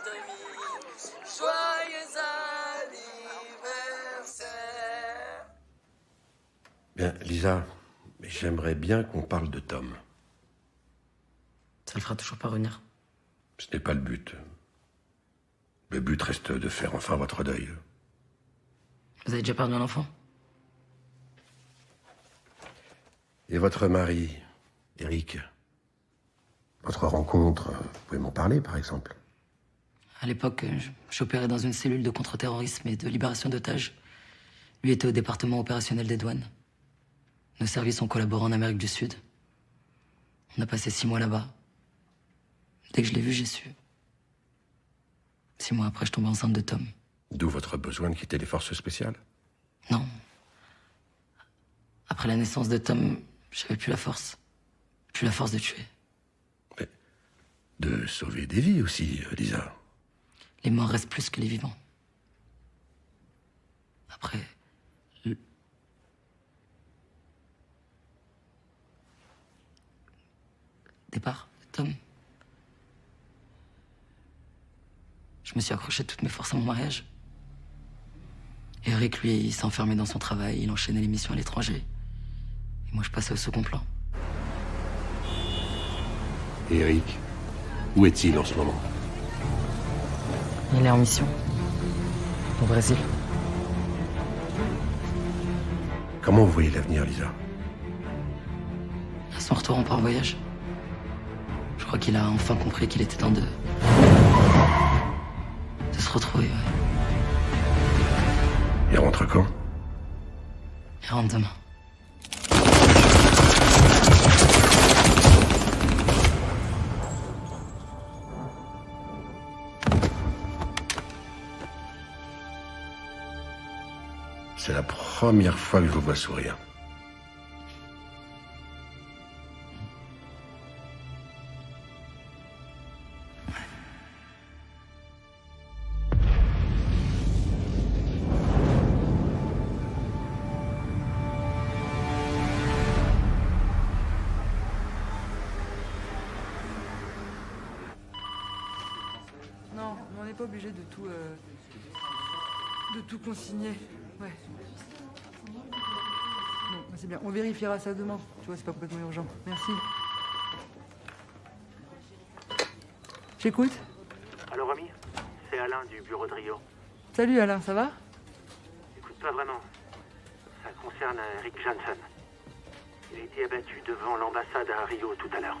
demi. Joyeux anniversaire. Bien, Lisa, j'aimerais bien qu'on parle de Tom. Ça le fera toujours pas revenir. Ce n'est pas le but. Le but reste de faire enfin votre deuil. Vous avez déjà perdu un enfant? Et votre mari, Eric, votre rencontre, vous pouvez m'en parler, par exemple? À l'époque, j'opérais dans une cellule de contre-terrorisme et de libération d'otages. Lui était au département opérationnel des douanes. Nos services ont collaboré en Amérique du Sud. On a passé 6 mois là-bas. Dès que je l'ai vu, j'ai su. 6 mois après, je tombais enceinte de Tom. D'où votre besoin de quitter les forces spéciales? Non. Après la naissance de Tom, j'avais plus la force. Plus la force de tuer. Mais de sauver des vies aussi, Lisa. Les morts restent plus que les vivants. Après... le départ de Tom. Je me suis accroché de toutes mes forces à mon mariage. Eric, lui, il s'est enfermé dans son travail, il enchaînait les missions à l'étranger. Et moi, je passais au second plan. Et Eric, où est-il en ce moment? Il est en mission. Au Brésil. Comment vous voyez l'avenir, Lisa? À son retour, on part en voyage. Je crois qu'il a enfin compris qu'il était temps de se retrouver, ouais. Il rentre quand? Il rentre demain. C'est la première fois que je vous vois sourire. Non, on n'est pas obligé de tout consigner. Ouais. Bon, bah c'est bien. On vérifiera ça demain. Tu vois, c'est pas complètement urgent. Merci. J'écoute. Allô, Romy? C'est Alain du bureau de Rio. Salut Alain, ça va? Écoute, pas vraiment. Ça concerne Rick Johnson. Il a été abattu devant l'ambassade à Rio tout à l'heure.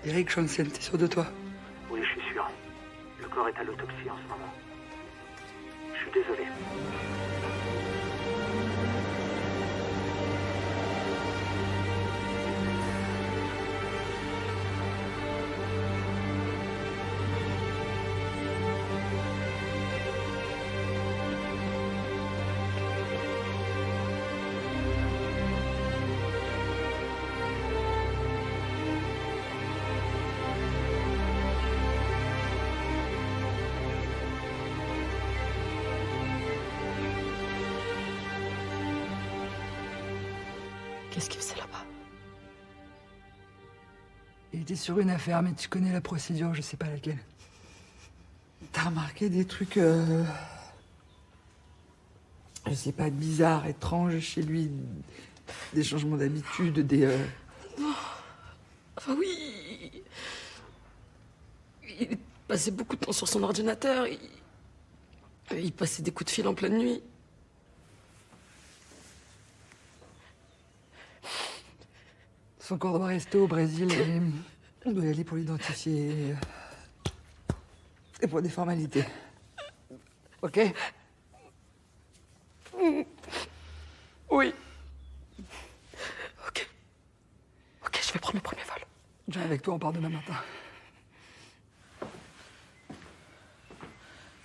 Eric Johnson, t'es sûr de toi? Oui, je suis sûr. Le corps est à l'autopsie en ce moment. Je suis désolé. Qu'est-ce qu'il faisait là-bas? Il était sur une affaire, mais tu connais la procédure, je sais pas laquelle. T'as remarqué des trucs, je sais pas, bizarres, étranges chez lui, des changements d'habitude, des... Enfin oui. Il passait beaucoup de temps sur son ordinateur. Il passait des coups de fil en pleine nuit. Son corps doit rester au Brésil et on doit y aller pour l'identifier. Et pour des formalités. Ok? Oui. Ok. Ok, je vais prendre le premier vol. Je viens avec toi, on part demain matin.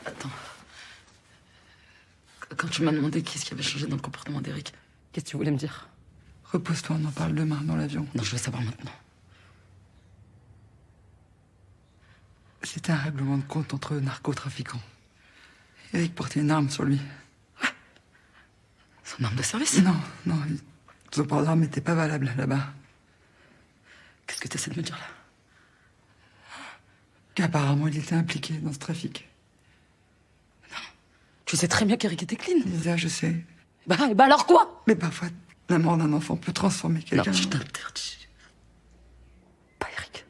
Attends. Quand tu m'as demandé qu'est-ce qui avait changé dans le comportement d'Eric, qu'est-ce que tu voulais me dire? Repose-toi, on en parle demain dans l'avion. Non, je veux savoir maintenant. C'était un règlement de compte entre narcotrafiquants. Eric portait une arme sur lui. Son arme de service? Non, non, son port d'arme n'était pas valable là-bas. Qu'est-ce que tu essaies de me dire là? Qu'apparemment, il était impliqué dans ce trafic. Tu sais très bien qu'Eric était clean. Lisa, je sais. Bah alors quoi? Mais parfois, la mort d'un enfant peut transformer quelqu'un. Non, je t'interdis. Pas Eric.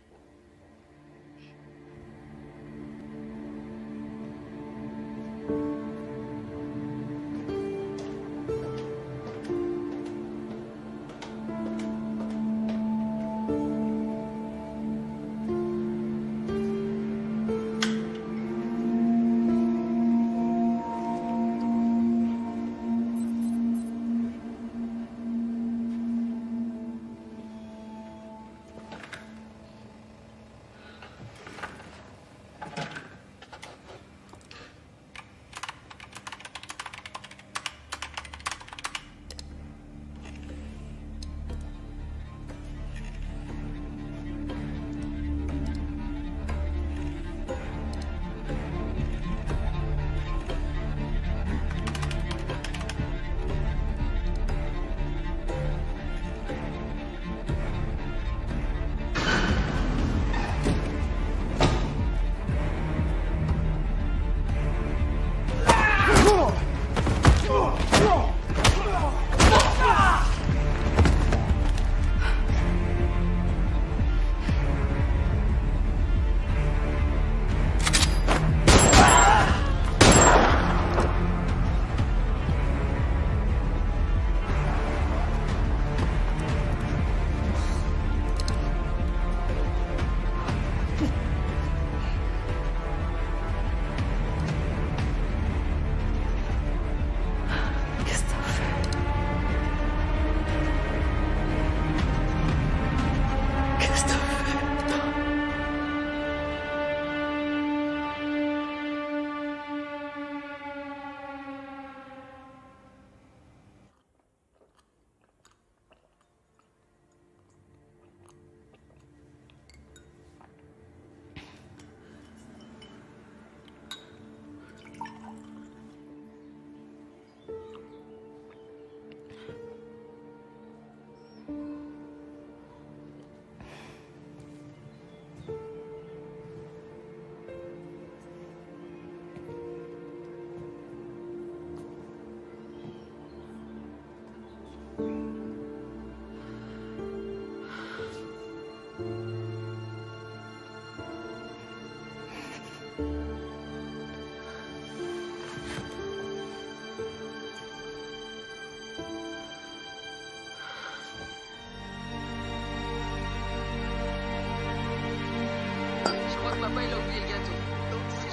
Papa, il a oublié le gâteau.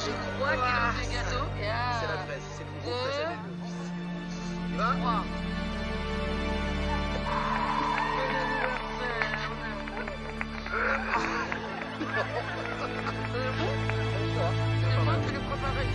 Je crois qu'il a oublié le gâteau. C'est la 13, c'est le plus gros préservé. Tu vas? 3. C'est moi qui l'ai préparé.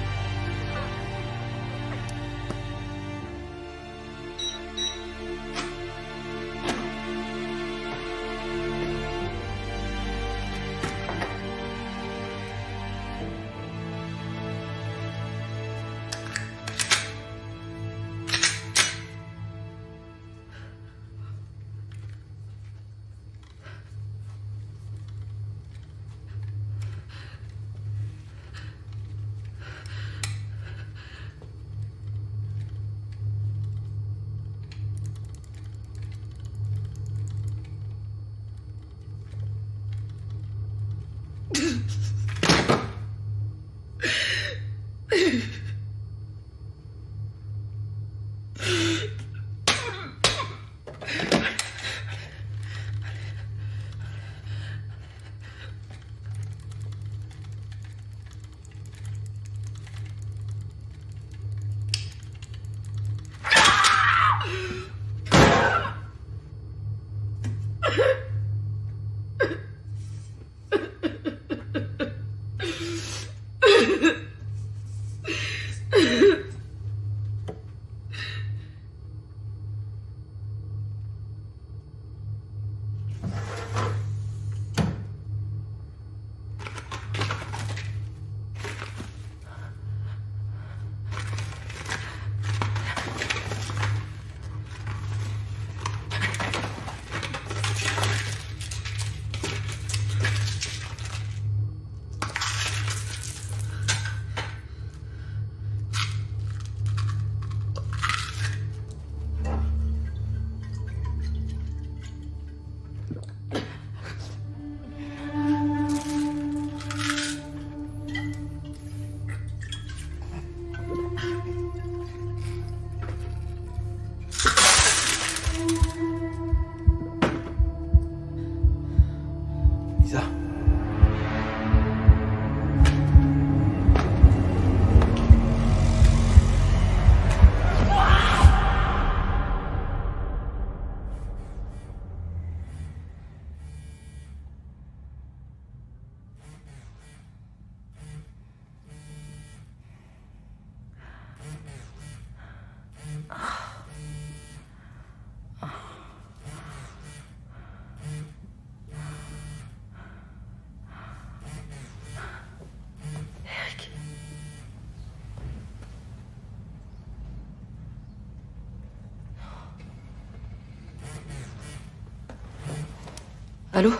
Allô?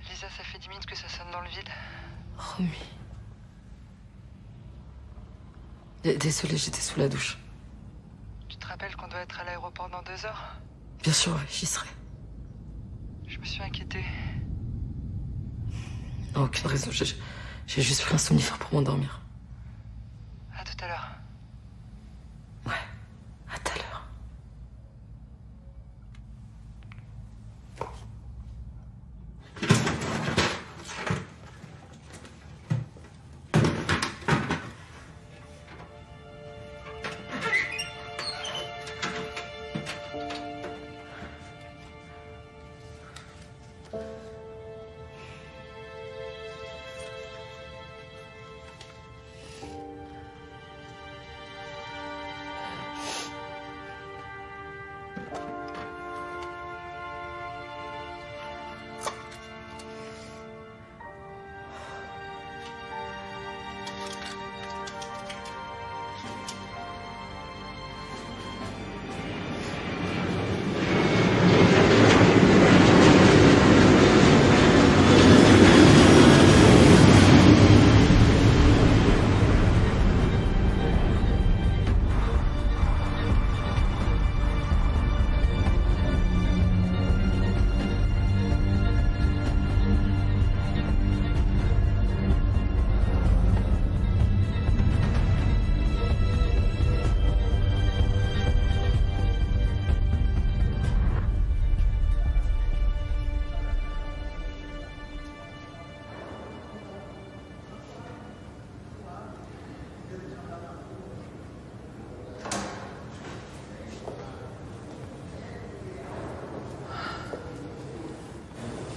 Lisa, ça fait 10 minutes que ça sonne dans le vide. Romy. Désolée, j'étais sous la douche. Tu te rappelles qu'on doit être à l'aéroport dans 2 heures? Bien sûr, ouais, j'y serai. Je me suis inquiétée. Non, aucune raison, j'ai juste pris un somnifère pour m'endormir. À tout à l'heure. Ouais, à tout à l'heure.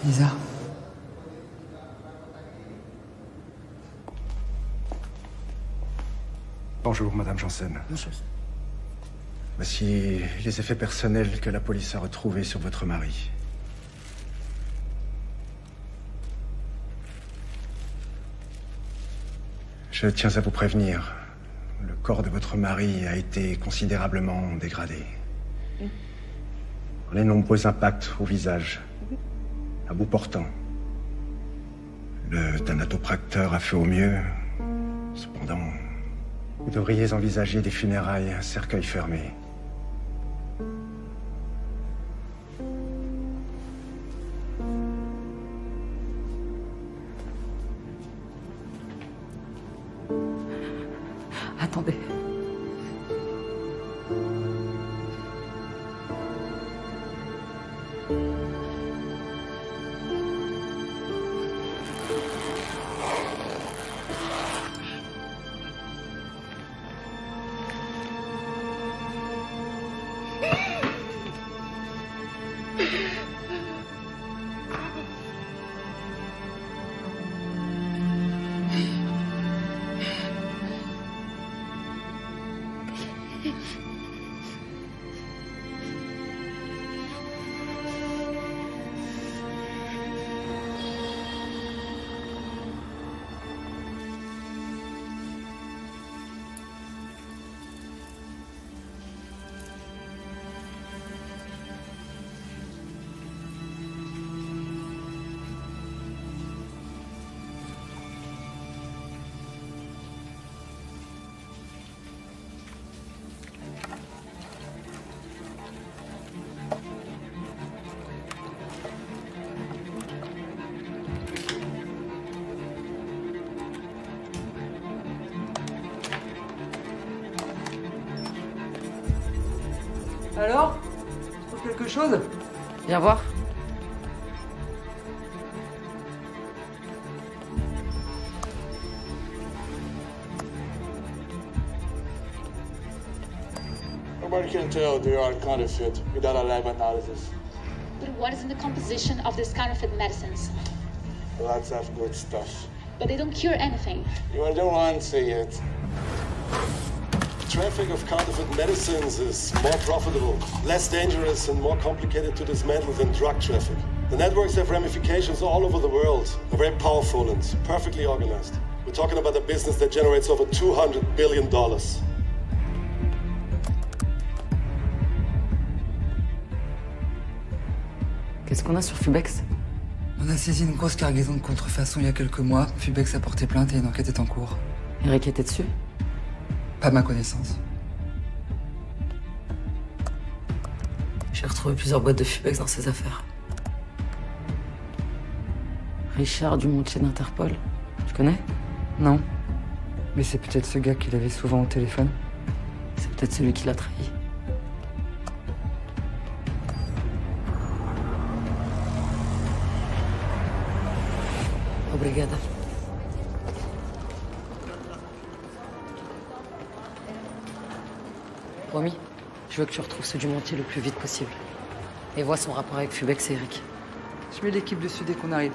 Lisa. Bonjour, Madame Janssen. Bonjour. Voici les effets personnels que la police a retrouvés sur votre mari. Je tiens à vous prévenir. Le corps de votre mari a été considérablement dégradé. Les nombreux impacts au visage, à bout portant. Le thanatopracteur a fait au mieux. Cependant, vous devriez envisager des funérailles à cercueil fermé. Attendez. Alors? Tu trouves quelque chose? Viens voir. Nobody can tell they are counterfeit without a lab analysis. But what is in the composition of these counterfeit medicines? Lots of good stuff. But they don't cure anything. You are the one, say it. Traffic of counterfeit medicines is more profitable, less dangerous, and more complicated to dismantle than drug traffic. The networks have ramifications all over the world. They're very powerful and perfectly organized. We're talking about a business that generates over $200 billion. Qu'est-ce qu'on a sur Fubex? On a saisi une grosse cargaison de contrefaçon il y a quelques mois. Fubex a porté plainte et une enquête est en cours. Eric était dessus? Pas à ma connaissance. J'ai retrouvé plusieurs boîtes de Fubex dans ses affaires. Richard Dumontier d'Interpol. Tu connais? Non. Mais c'est peut-être ce gars qu'il avait souvent au téléphone. C'est peut-être celui qui l'a trahi. Obrigada. Promis, je veux que tu retrouves ce Dumontier le plus vite possible. Et vois son rapport avec Fubex et Eric. Je mets l'équipe dessus dès qu'on arrive.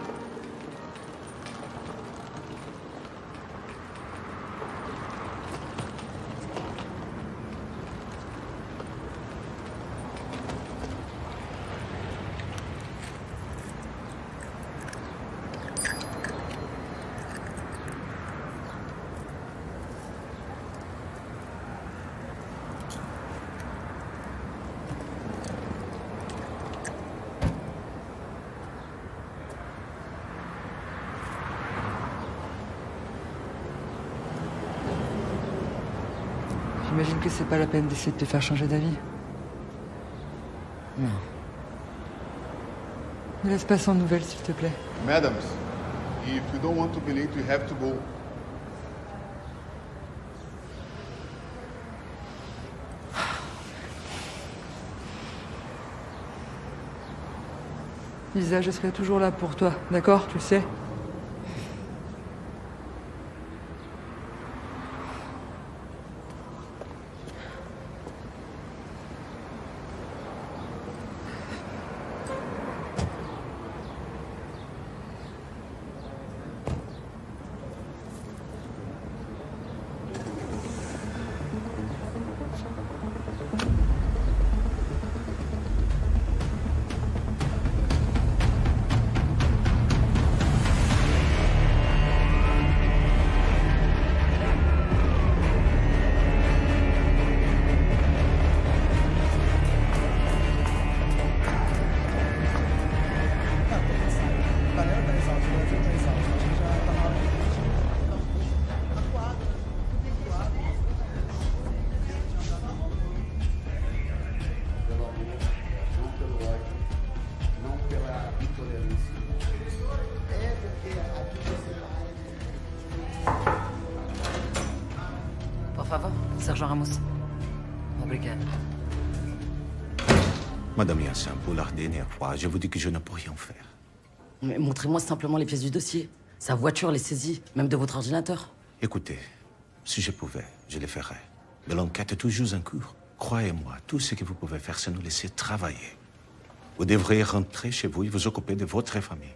J'imagine que c'est pas la peine d'essayer de te faire changer d'avis. Non. Ne laisse pas sans nouvelles, s'il te plaît. Madams, if you don't want to be late, you have to go. Lisa, je serai toujours là pour toi, d'accord? Tu le sais? Por favor, Sergent Ramos. Obrigado. Madame Yassin, pour la dernière fois, je vous dis que je ne peux rien faire. Mais montrez-moi simplement les pièces du dossier. Sa voiture, les saisies, même de votre ordinateur. Écoutez, si je pouvais, je le ferais. Mais l'enquête est toujours en cours. Croyez-moi, tout ce que vous pouvez faire, c'est nous laisser travailler. Vous devriez rentrer chez vous et vous occuper de votre famille.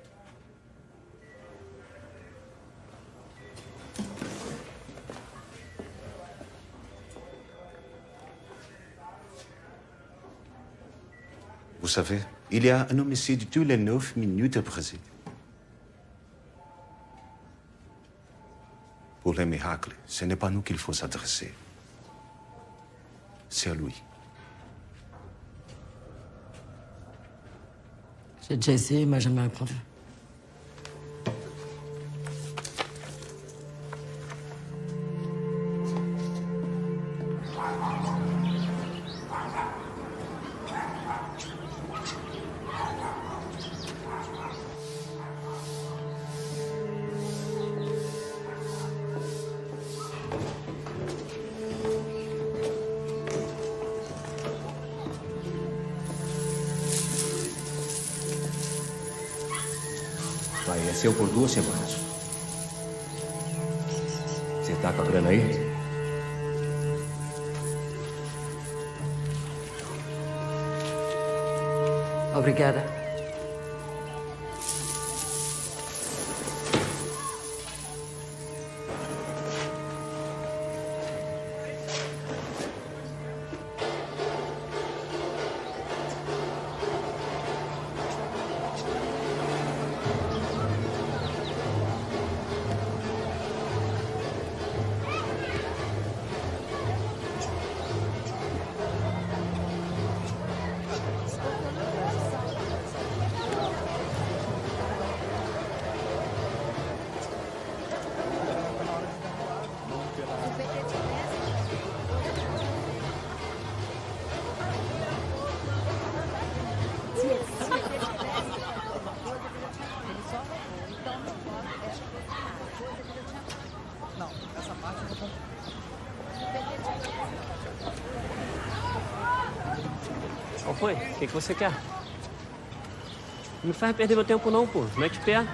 Vous savez, il y a un homicide tous les 9 minutes au Brésil. Pour les miracles, ce n'est pas nous qu'il faut s'adresser. C'est à lui. J'ai déjà essayé, il m'a jamais répondu. Vai ser por 2 semanas. Você tá com a grana aí? Obrigada. foi? O que você quer? Não me faz perder meu tempo não, pô. Mete o pé.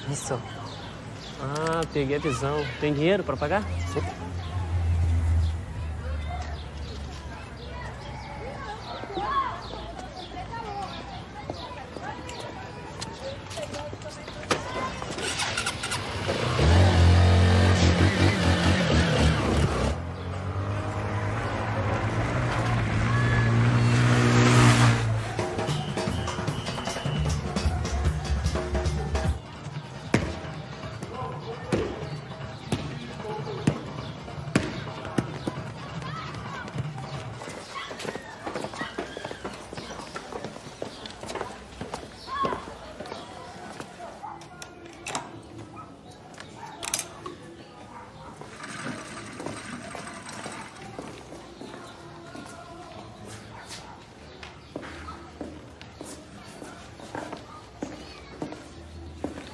Isso. Ah, peguei a visão. Tem dinheiro pra pagar? Sim.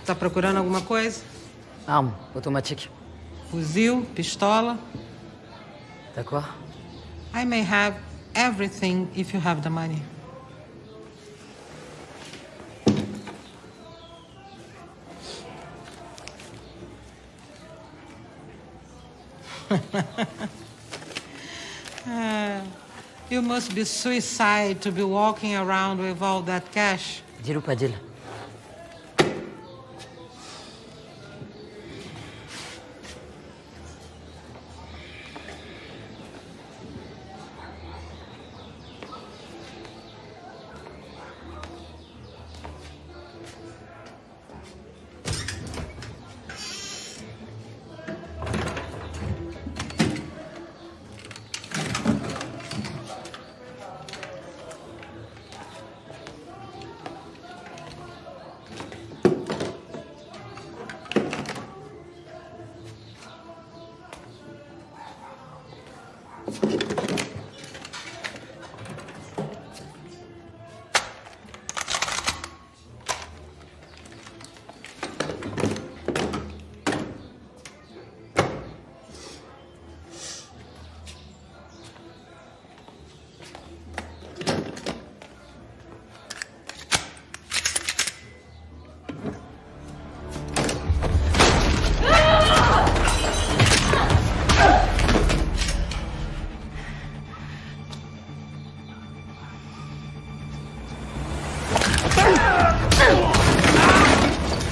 Tá procurando alguma coisa? Arme automatique. Fuzil, pistola? D'accord. I may have everything if you have the money. You must be suicide to be walking around with all that cash. Deal ou pas deal?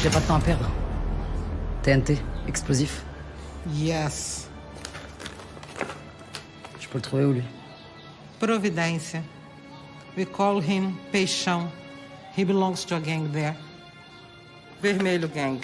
J'ai pas de temps à perdre. TNT, explosif. Yes. Je peux le trouver où, lui? Providência. We call him Peixão. He belongs to a gang there. Vermelho Gang.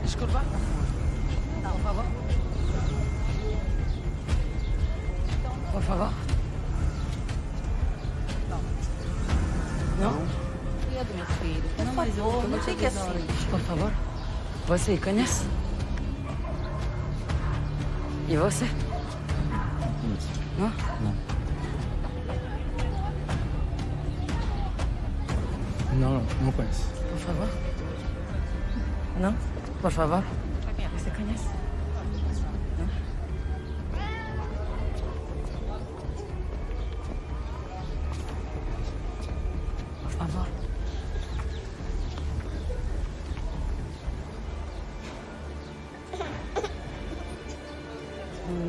Disculpa. Por favor. Por favor. Não? Pedro, meu filho, por favor, não fique assim. Por favor. Você conhece? E você? Não? Não. Não, não conheço. Por favor. Não? Por favor. Você conhece? Au revoir.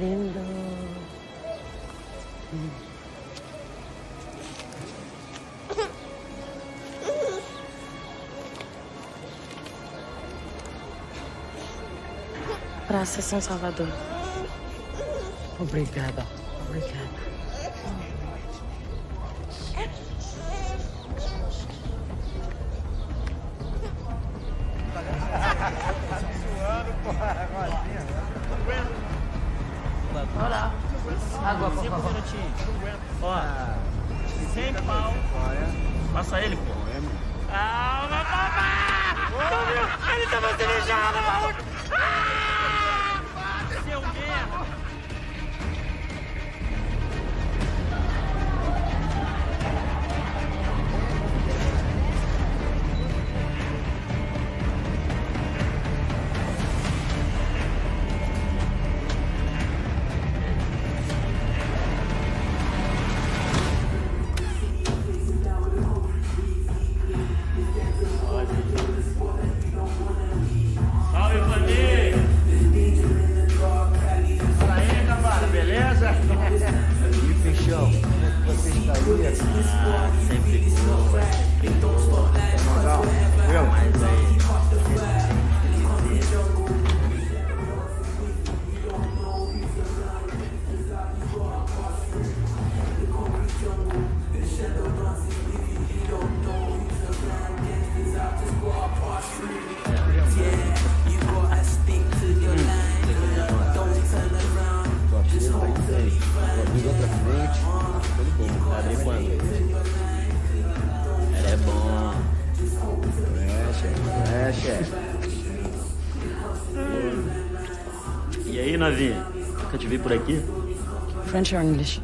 Lindo. Praça São Salvador. Obrigada. Obrigada. Olá. Água, por favor. Ó, 100 pau. Passa ele, pô. Ah, papá! Ele tava cerejando, maluco! Seu merda! Salve, família! Fala aí, cambada, beleza? E fechou. Você está aí? Sempre sou, Legal. Mas aí... Abre quando? Ela é bom. É, chefe. E aí, novinha? Nunca te vi por aqui? French or English?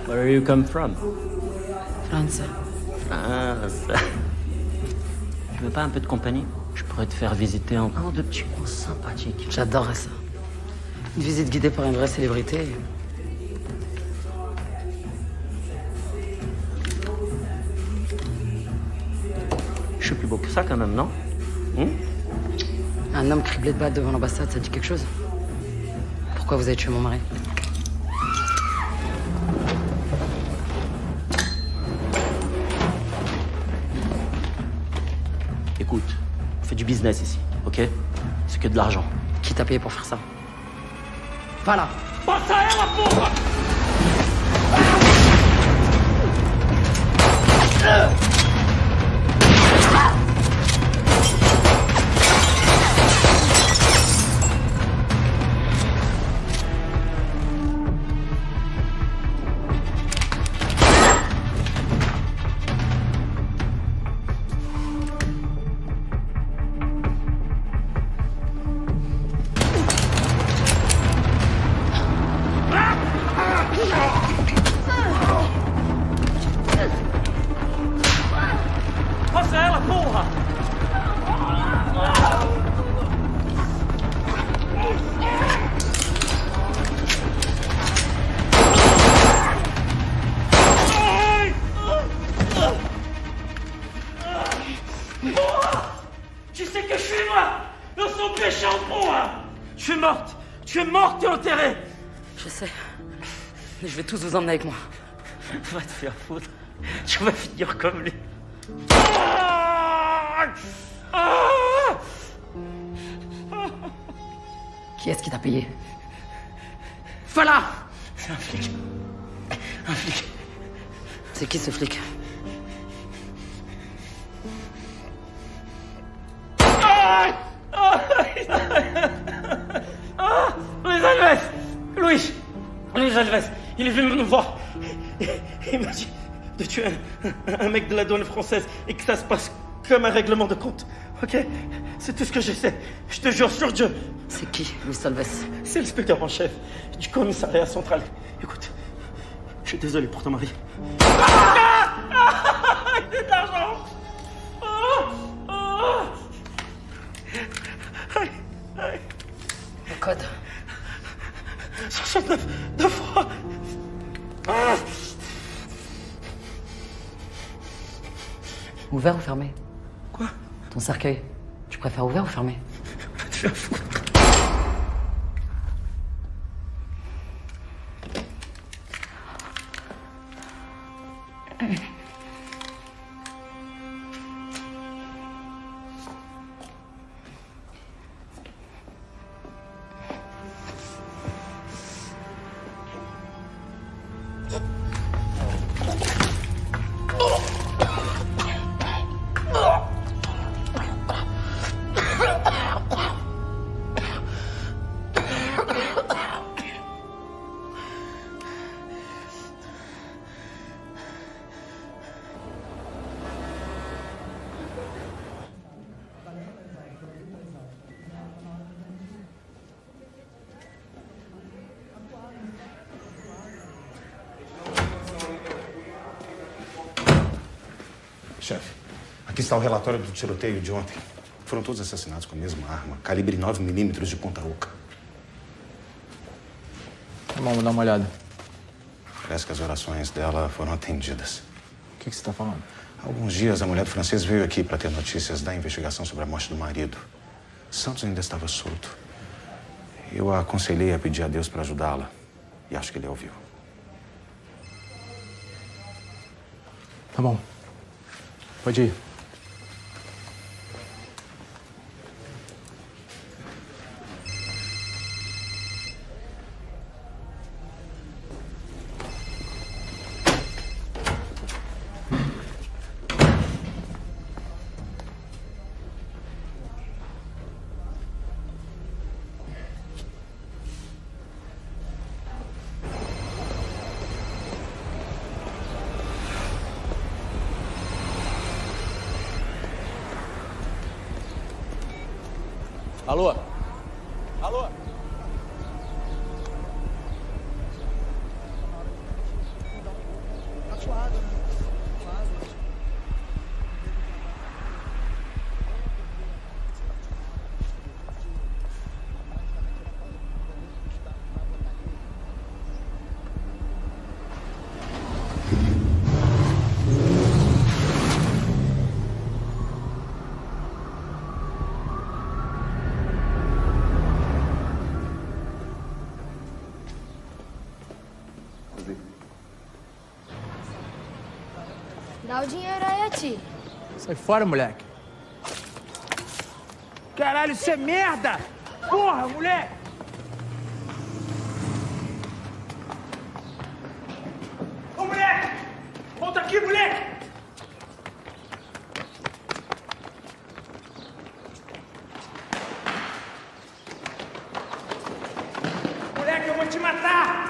Where you come from? France. France. Tu veux pas un peu de compagnie? Je pourrais te faire visiter un ou deux petits coins sympathiques. J'adorerais ça. Une visite guidée par une vraie célébrité. Je suis plus beau que ça quand même, non? Un homme criblé de balles devant l'ambassade, ça dit quelque chose? Pourquoi vous avez tué mon mari? Écoute, on fait du business ici, ok? C'est que de l'argent. Qui t'a payé pour faire ça? Voilà! Passa ela, porra! Passa ela, porra! Porra! Tu sais que je suis moi! Eu sou péchant, porra! Tu es morte! Tu es morte et enterrée! Je sais. Mais je vais tous vous emmener avec moi. Va te faire foutre. Tu vas finir comme lui. Qui est-ce qui t'a payé? Voilà! C'est un flic. Un flic. C'est qui ce flic? Luis Alves! Luis Alves! Il est venu me voir. Il m'a dit de tuer un mec de la douane française et que ça se passe comme un règlement de compte. Ok? C'est tout ce que je sais. Je te jure sur Dieu. C'est qui, Luis Alves? C'est l'inspecteur en chef du commissariat central. Écoute, je suis désolé pour ton mari. Il est de l'argent! Le code. 69, 2 fois. Ouvert ou fermé? Quoi? Ton cercueil. Tu préfères ouvert ou fermé? Va te faire foutre. Chefe, aqui está o relatório do tiroteio de ontem. Foram todos assassinados com a mesma arma, calibre 9mm de ponta oca. Vamos dar uma olhada. Parece que as orações dela foram atendidas. O que você está falando? Há alguns dias, a mulher do francês veio aqui para ter notícias da investigação sobre a morte do marido. Santos ainda estava solto. Eu a aconselhei a pedir a Deus para ajudá-la. E acho que ele ouviu. Tá bom. Pode ir. Alô? Alô? Tá suado, né? Dá o dinheiro aí a ti. Sai fora, moleque. Caralho, isso é merda! Porra, moleque! Ô, moleque! Volta aqui, moleque! Moleque, eu vou te matar!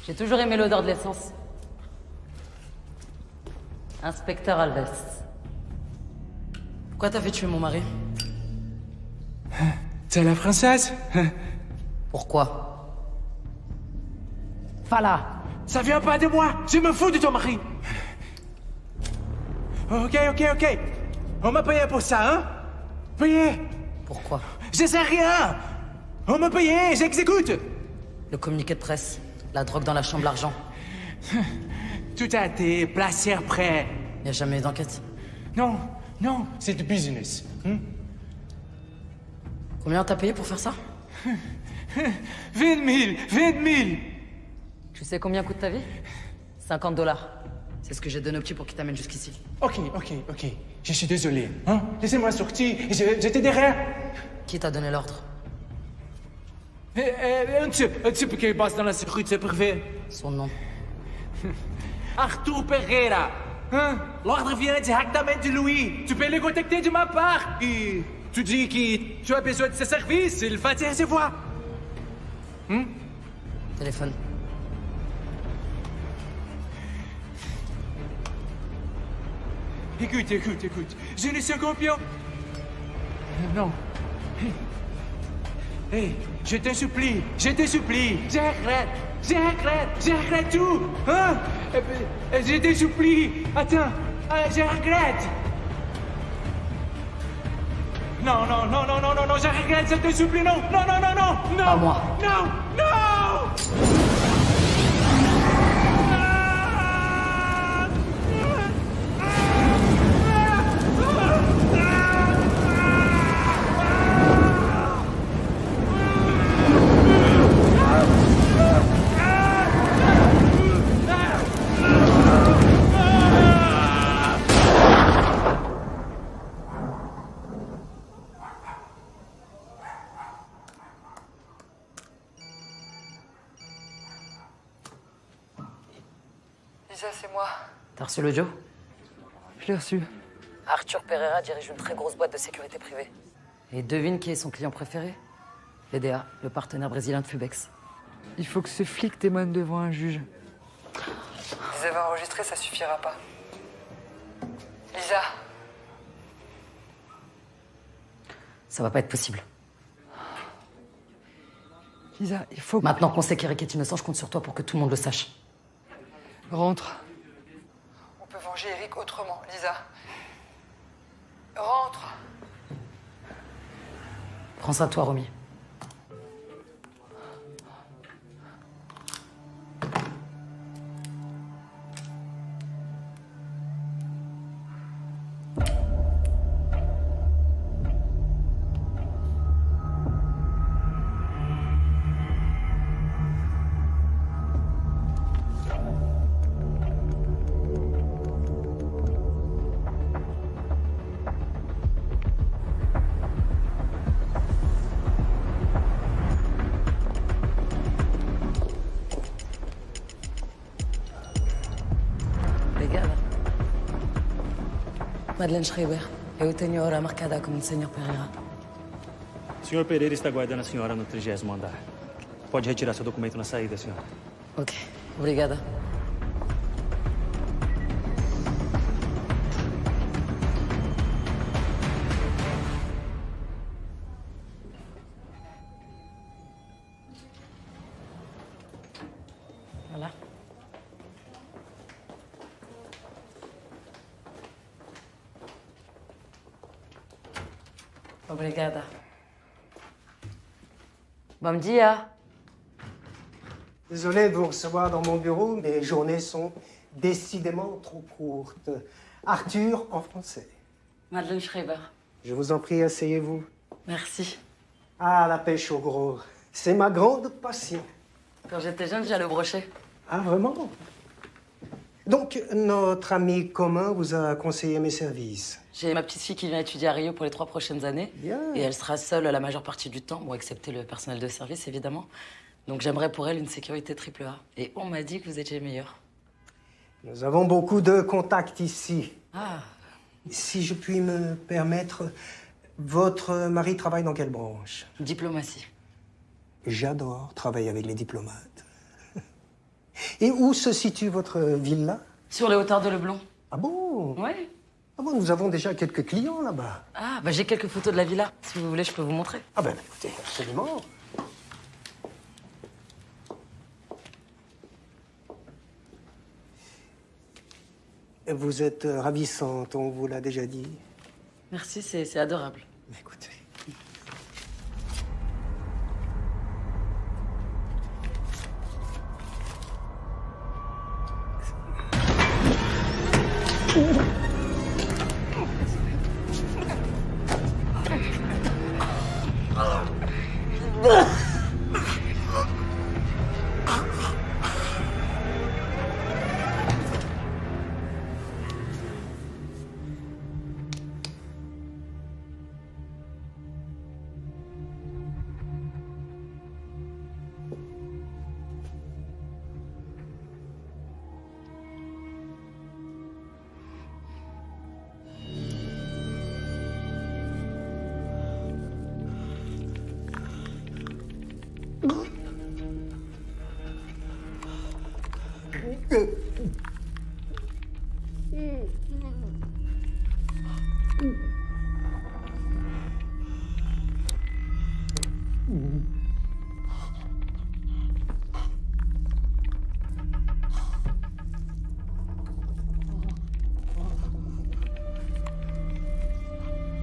J'ai toujours aimé l'odeur de l'essence. Inspecteur Alves. Pourquoi t'as fait tuer mon mari? C'est la française? Pourquoi? Fala! Ça vient pas de moi! Je me fous de ton mari! Ok. On m'a payé pour ça, hein? Payé! Pourquoi? Je sais rien! On m'a payé, j'exécute! Le communiqué de presse. La drogue dans la chambre, l'argent. Tout a été placé après. Y a jamais eu d'enquête? Non, c'est du business. Combien t'as payé pour faire ça? 20 000! Tu sais combien coûte ta vie? 50 $. C'est ce que j'ai donné au petit pour qu'il t'amène jusqu'ici. Ok. Je suis désolé. Hein? Laissez-moi sortir, j'étais derrière. Qui t'a donné l'ordre? Un type qui bosse dans la sécurité privée. Son nom? Arthur Pereira. Hein? L'ordre vient directement de lui. Tu peux le contacter de ma part. Et tu dis que tu as besoin de ses services, il va te recevoir. Téléphone. Écoute. Je ne suis combien? Non. Hey, je te supplie, j'arrête tout, hein? Je te supplie, attends, je regrette. Non, je regrette, je te supplie, non. Pas moi. Non. Lisa, c'est moi. T'as reçu le Joe? Je l'ai reçu. Arthur Pereira dirige une très grosse boîte de sécurité privée. Et devine qui est son client préféré? VDA, le partenaire brésilien de Fubex. Il faut que ce flic témoigne devant un juge. Les avoir enregistrés, ça suffira pas. Lisa. Ça va pas être possible. Lisa, il faut... Maintenant qu'on sait qu'Eric est innocent, je compte sur toi pour que tout le monde le sache. Rentre. On peut venger Eric autrement, Lisa. Rentre. Prends ça, toi, Romy. Madeleine Schreiber. Eu tenho hora marcada com o Sr. Pereira. O Sr. Pereira está aguardando a senhora no 30º andar. Pode retirar seu documento na saída, senhora. Ok, obrigada. Voilà. Obrigada. Bom dia. Désolé de vous recevoir dans mon bureau, mes journées sont décidément trop courtes. Arthur en français. Madeleine Schreiber. Je vous en prie, asseyez-vous. Merci. Ah, la pêche au gros, c'est ma grande passion. Quand j'étais jeune, j'allais au brochet. Ah, vraiment? Donc, notre ami commun vous a conseillé mes services. J'ai ma petite fille qui vient étudier à Rio pour les 3 prochaines années. Bien. Et elle sera seule la majeure partie du temps, bon, excepté le personnel de service, évidemment. Donc j'aimerais pour elle une sécurité AAA. Et on m'a dit que vous étiez le meilleur. Nous avons beaucoup de contacts ici. Ah. Si je puis me permettre, votre mari travaille dans quelle branche? Diplomatie. J'adore travailler avec les diplomates. Et où se situe votre villa? Sur les hauteurs de Leblon. Ah bon? Ouais. Ah bon, nous avons déjà quelques clients là-bas. Ah, bah j'ai quelques photos de la villa. Si vous voulez, je peux vous montrer. Ah ben écoutez, absolument. Vous êtes ravissante, on vous l'a déjà dit. Merci, c'est adorable. Écoutez.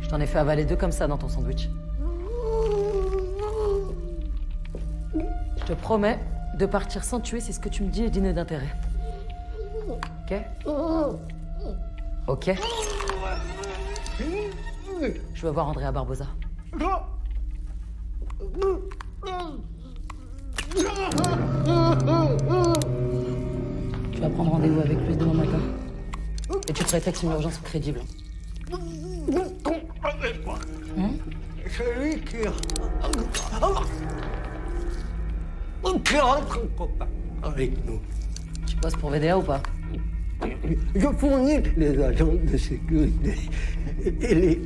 Je t'en ai fait avaler 2 comme ça dans ton sandwich. Je te promets de partir sans tuer si ce que tu me dis est digne d'intérêt. Ok? Ok? Je veux voir Andrea Barbosa. Tu vas prendre rendez-vous avec lui demain matin. Et tu prétextes une urgence crédible. C'est lui qui rentre en contact avec nous. Tu bosses pour VDA ou pas? Je fournis les agents de sécurité et les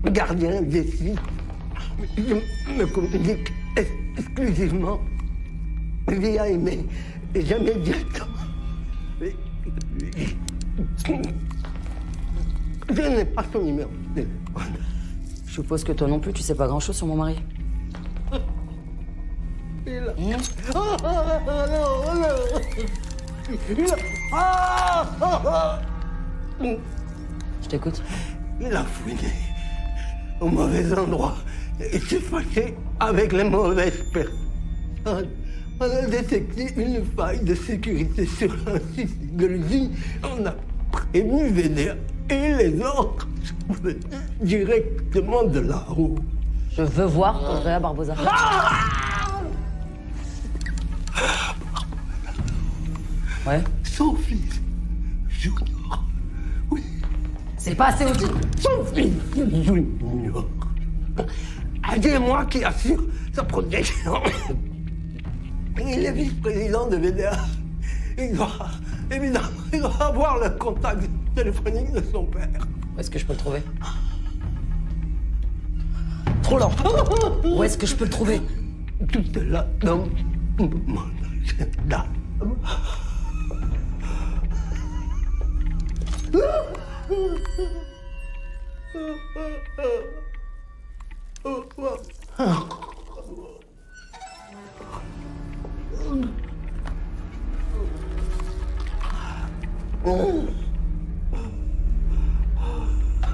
gardiens des sites. Je me communique exclusivement via email et jamais directement. Je n'ai pas son numéro de téléphone. Je suppose que toi non plus, tu sais pas grand-chose sur mon mari. Il Je t'écoute. Il a fouiné au mauvais endroit et s'est fâché avec les mauvaises personnes. On a détecté une faille de sécurité sur un site de l'usine. On a prévenu VDA et les autres sont venus directement de là-haut. Je veux voir Andrea Barbosa. Ouais. Son fils, Junior. Oui. C'est pas assez audible. Son fils, Junior. C'est moi qui assure sa protection. Il est vice-président de VDA. Il doit, évidemment, il doit avoir le contact téléphonique de son père. Où est-ce que je peux le trouver? Trop lent. Où est-ce que je peux le trouver? Tout est là dans mon agenda.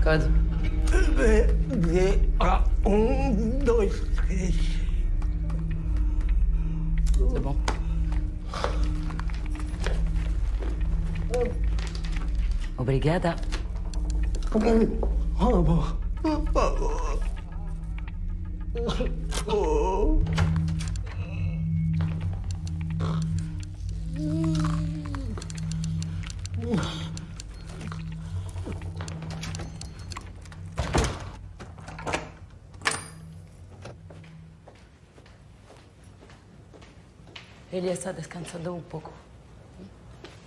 Code. VDA 1, 2, 3. C'est bon. Obrigada. Oh, bon. Oh. Ele está descansando un poco.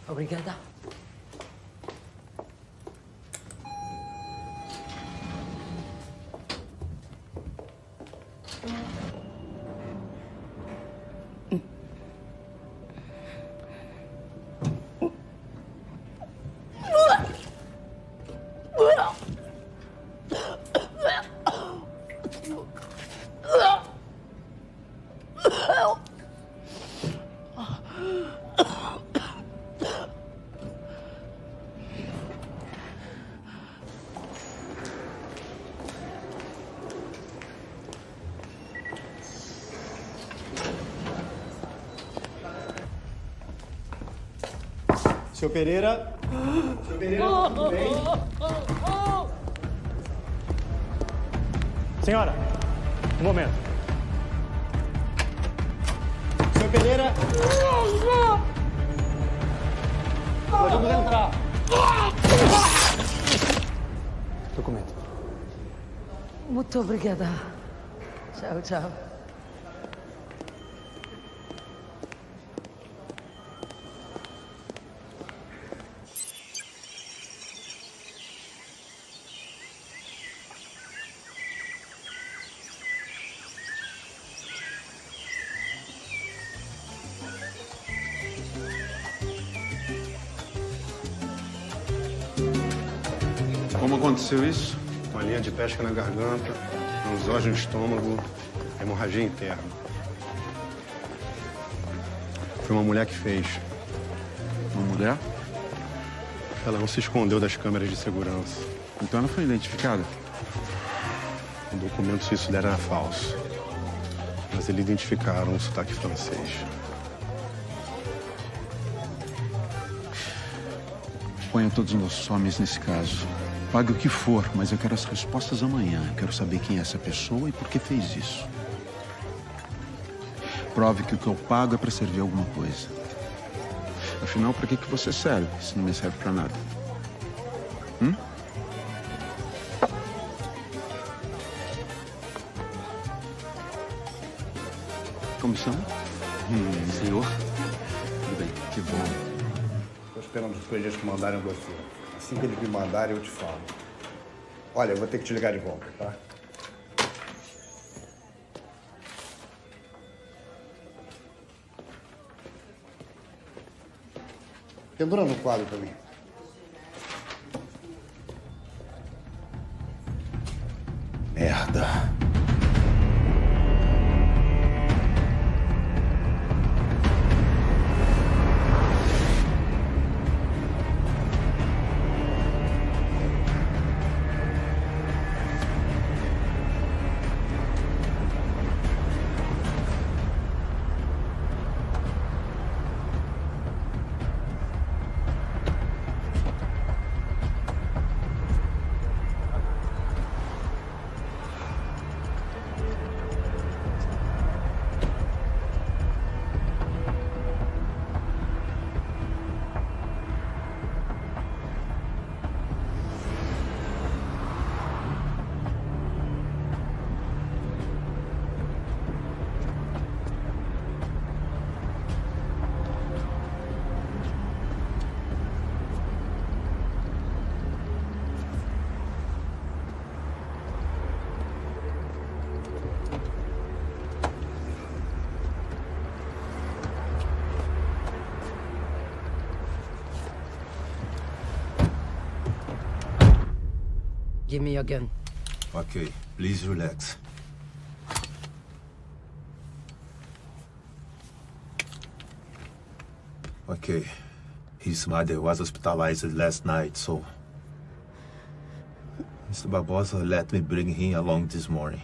Obrigada. Seu Pereira. Seu Pereira, tudo bem? Senhora, um momento. Seu Pereira. Podemos entrar. Documento. Muito obrigada. Tchau, tchau. Como aconteceu isso? Uma linha de pesca na garganta, nos olhos no estômago. Hemorragia interna. Foi uma mulher que fez. Uma mulher? Ela não se escondeu das câmeras de segurança. Então ela foi identificada? O documento suíço dela era falso. Mas eles identificaram um sotaque francês. Ponha todos os nossos homens nesse caso. Pague o que for, mas eu quero as respostas amanhã. Eu quero saber quem é essa pessoa e por que fez isso. Prove que o que eu pago é para servir alguma coisa. Afinal, para que você serve, se não me serve para nada? Comissão? Senhor? Tudo bem, que bom. Estou esperando os colegas que mandarem você. Assim que eles me mandarem, eu te falo. Olha, eu vou ter que te ligar de volta, tá? Pendura no quadro pra mim. Merda. Give me your gun. Okay, please relax. Okay, his mother was hospitalized last night, so Mr. Barbosa let me bring him along this morning.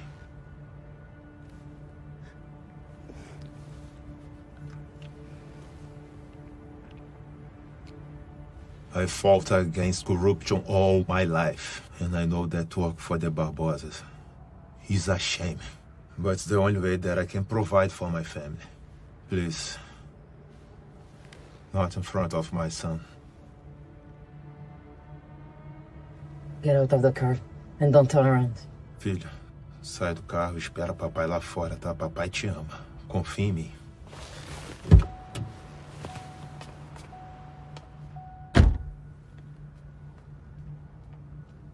I fought against corruption all my life, and I know that work for the Barbosas is a shame. But it's the only way that I can provide for my family. Please, not in front of my son. Get out of the car and don't turn around. Filho, sai do carro e espera papai lá fora, tá? Papai te ama. Confia em mim.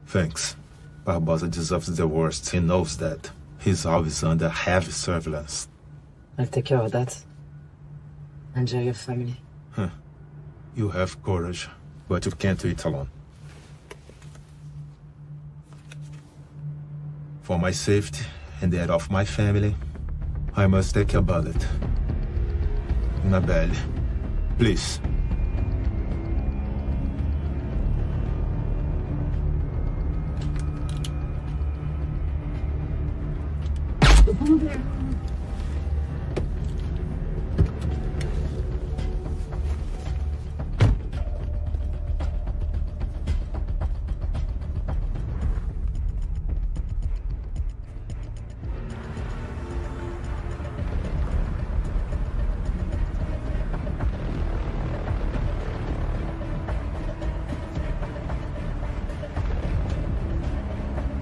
Thanks. Barbosa deserves the worst. He knows that. He's always under heavy surveillance. I'll take care of that. Enjoy your family. You have courage, but you can't do it alone. For my safety and that of my family, I must take a bullet. Annabelle, please.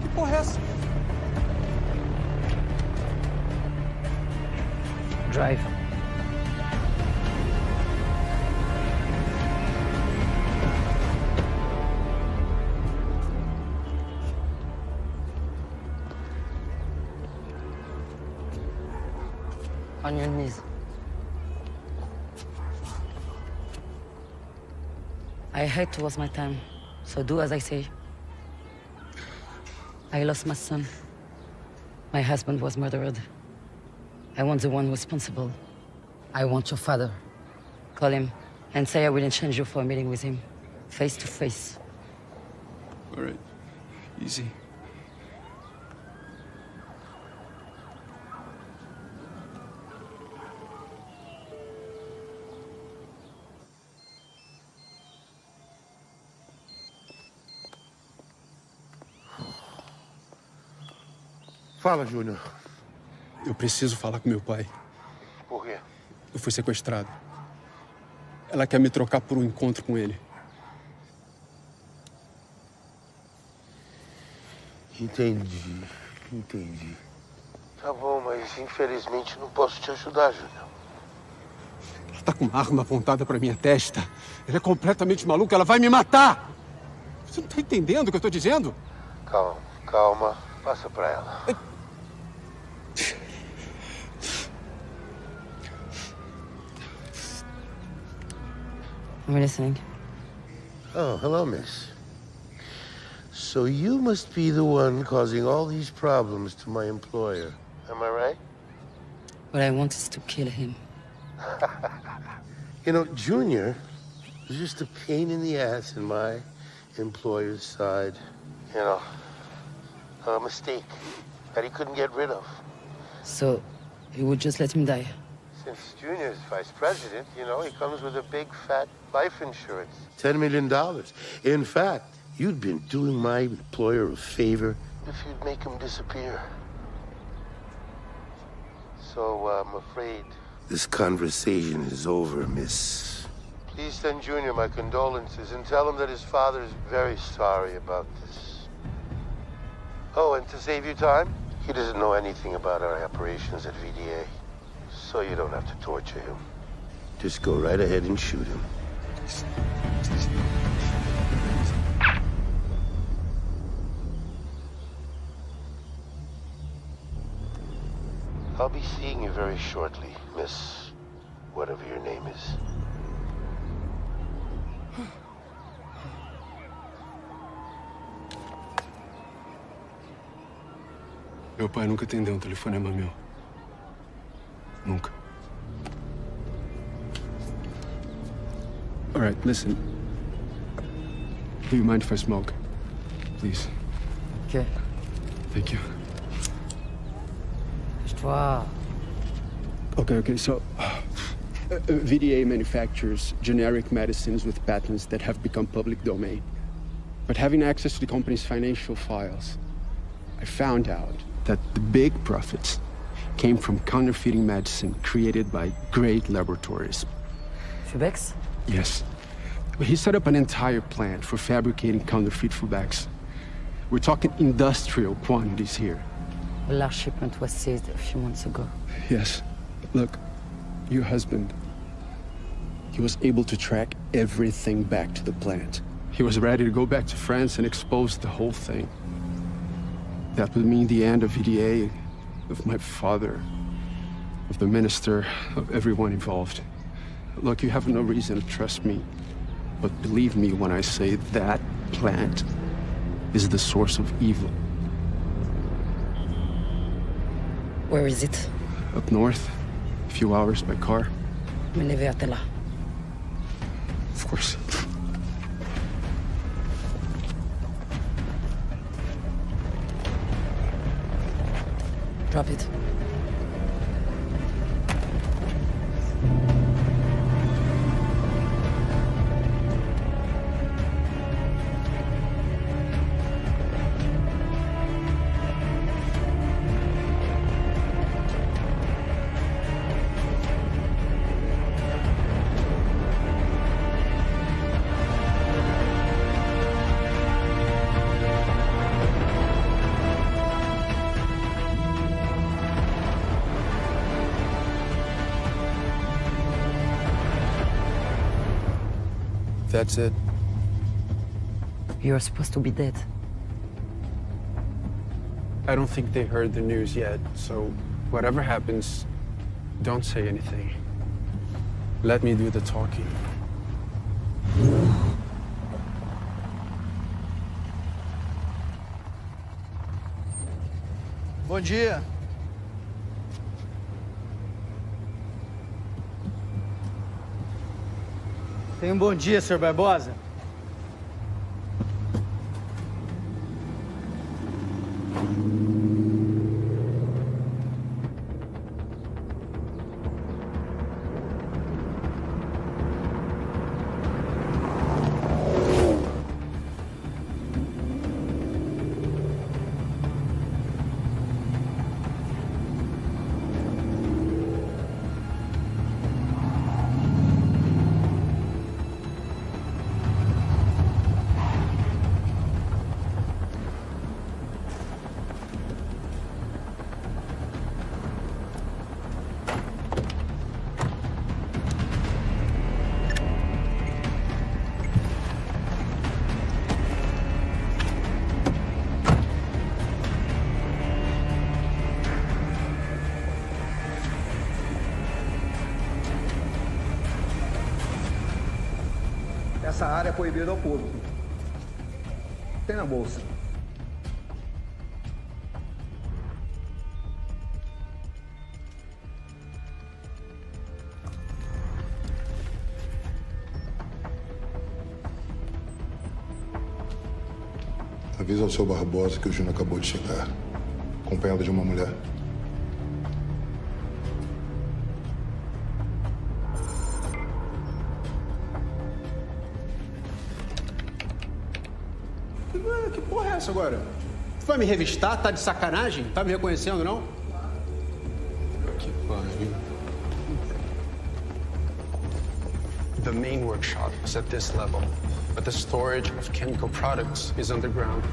Que porra é essa? Drive. On your knees. I hate to waste my time, so do as I say. I lost my son. My husband was murdered. I want the one responsible. I want your father. Call him and say I will change you for a meeting with him. Face to face. All right. Easy. Fala, Júnior. Eu preciso falar com meu pai. Por quê? Eu fui sequestrado. Ela quer me trocar por um encontro com ele. Entendi. Tá bom, mas infelizmente não posso te ajudar, Júnior. Ela tá com uma arma apontada pra minha testa. Ela é completamente maluca, ela vai me matar! Você não tá entendendo o que eu tô dizendo? Calma. Passa pra ela. I'm listening. Oh, hello, miss. So you must be the one causing all these problems to my employer. Am I right? What I want is to kill him. You know, Junior was just a pain in the ass in my employer's side. You know, a mistake that he couldn't get rid of. So, you would just let him die? Since Junior's vice president, you know, he comes with a big, fat life insurance. $10 million. In fact, you'd been doing my employer a favor if you'd make him disappear. So, I'm afraid this conversation is over, miss. Please send Junior my condolences and tell him that his father is very sorry about this. Oh, and to save you time, he doesn't know anything about our operations at VDA. So you don't have to torture him. Just go right ahead and shoot him. I'll be seeing you very shortly, Miss whatever your name is. Meu pai nunca atendeu um telefonema meu. Nunca. All right, listen. Do you mind if I smoke? Please. Okay. Thank you. Wow. Okay, so VDA manufactures generic medicines with patents that have become public domain. But having access to the company's financial files, I found out that the big profits came from counterfeiting medicine created by great laboratories. Fubex? Yes. He set up an entire plant for fabricating counterfeit Fubex. We're talking industrial quantities here. A large shipment was seized a few months ago. Yes. Look, your husband, he was able to track everything back to the plant. He was ready to go back to France and expose the whole thing. That would mean the end of VDA, of my father, of the minister, of everyone involved. Look, you have no reason to trust me, but believe me when I say that plant is the source of evil. Where is it? Up north, a few hours by car. Me levei até lá. Of course. Drop it. That's it. You're supposed to be dead. I don't think they heard the news yet, so whatever happens, don't say anything. Let me do the talking. Bom dia. Tenha um bom dia, Sr. Barbosa. Essa área é proibida ao público. Tem na bolsa. Avisa ao seu Barbosa que o Júnior acabou de chegar, acompanhado de uma mulher. Que porra é essa agora? Tu vai me revistar? Tá de sacanagem? Tá me reconhecendo, não? Que pariu. The main workshop is at this level, but the storage of chemical products is underground.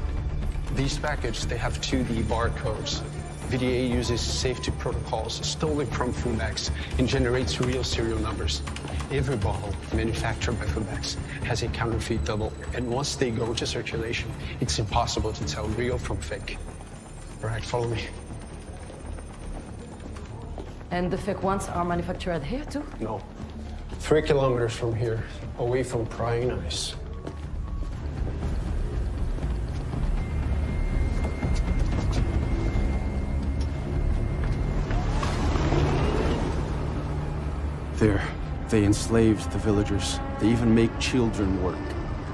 These packages, they have 2D barcodes. VDA uses safety protocols stolen from Fumex and generates real serial numbers. Every bottle manufactured by Fumex has a counterfeit double, and once they go into circulation, it's impossible to tell real from fake. All right, follow me. And the fake ones are manufactured here too? No. 3 kilometers from here, away from prying eyes. There, they enslaved the villagers. They even make children work.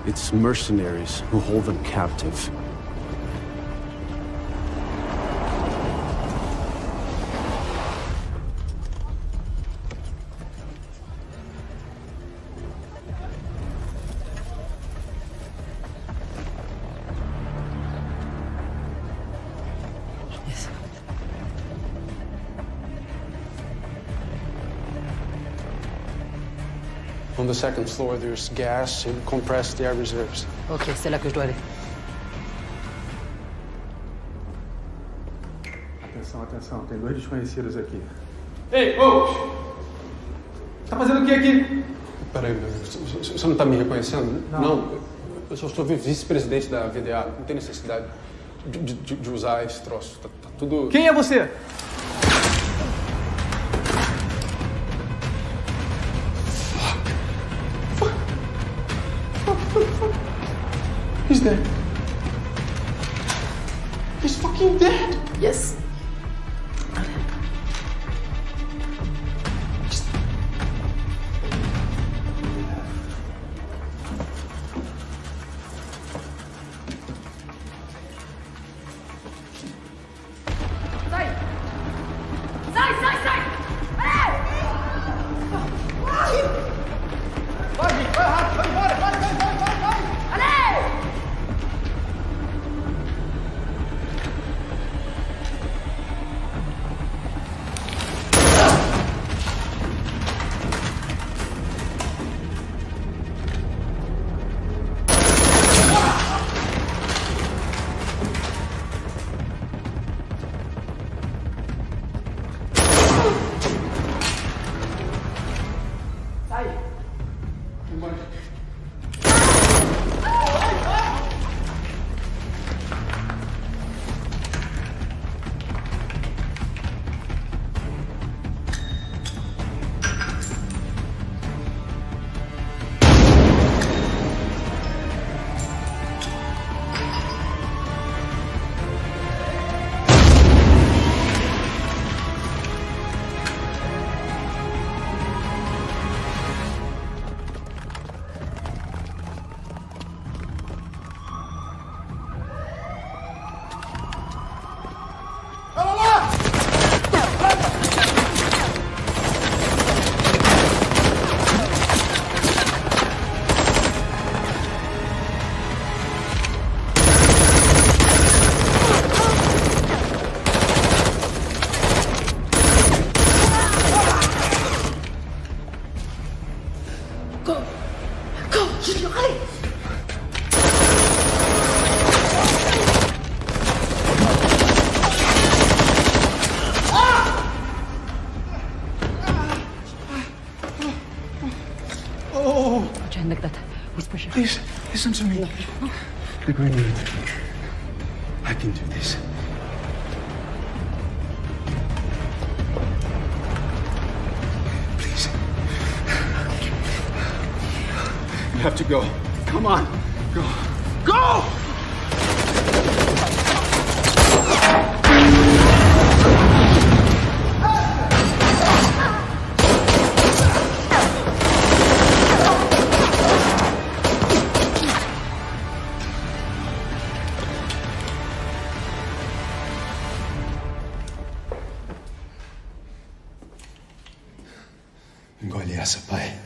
It's mercenaries who hold them captive. On the second floor, there's gas and compressed air reserves. Ok, c'est là que je dois aller. Atenção, atenção. Tem 2 desconhecidos aqui. Ei, ô! Tá fazendo o que aqui? Peraí, você não tá me reconhecendo? Não. Eu só sou vice-presidente da VDA. Não tem necessidade de usar esse troço. Tá tudo... Quem é você? He's dead. He's fucking dead. Yes. Sai! Sai, sai, sai! Vai, gente, vai rápido, vai embora, vai! Allez! pretend like that. Whisper, Sheriff. Please, listen to me. The grenade. I can do this. Please. You have to go. Come on. Go. Go! Engole essa, pai.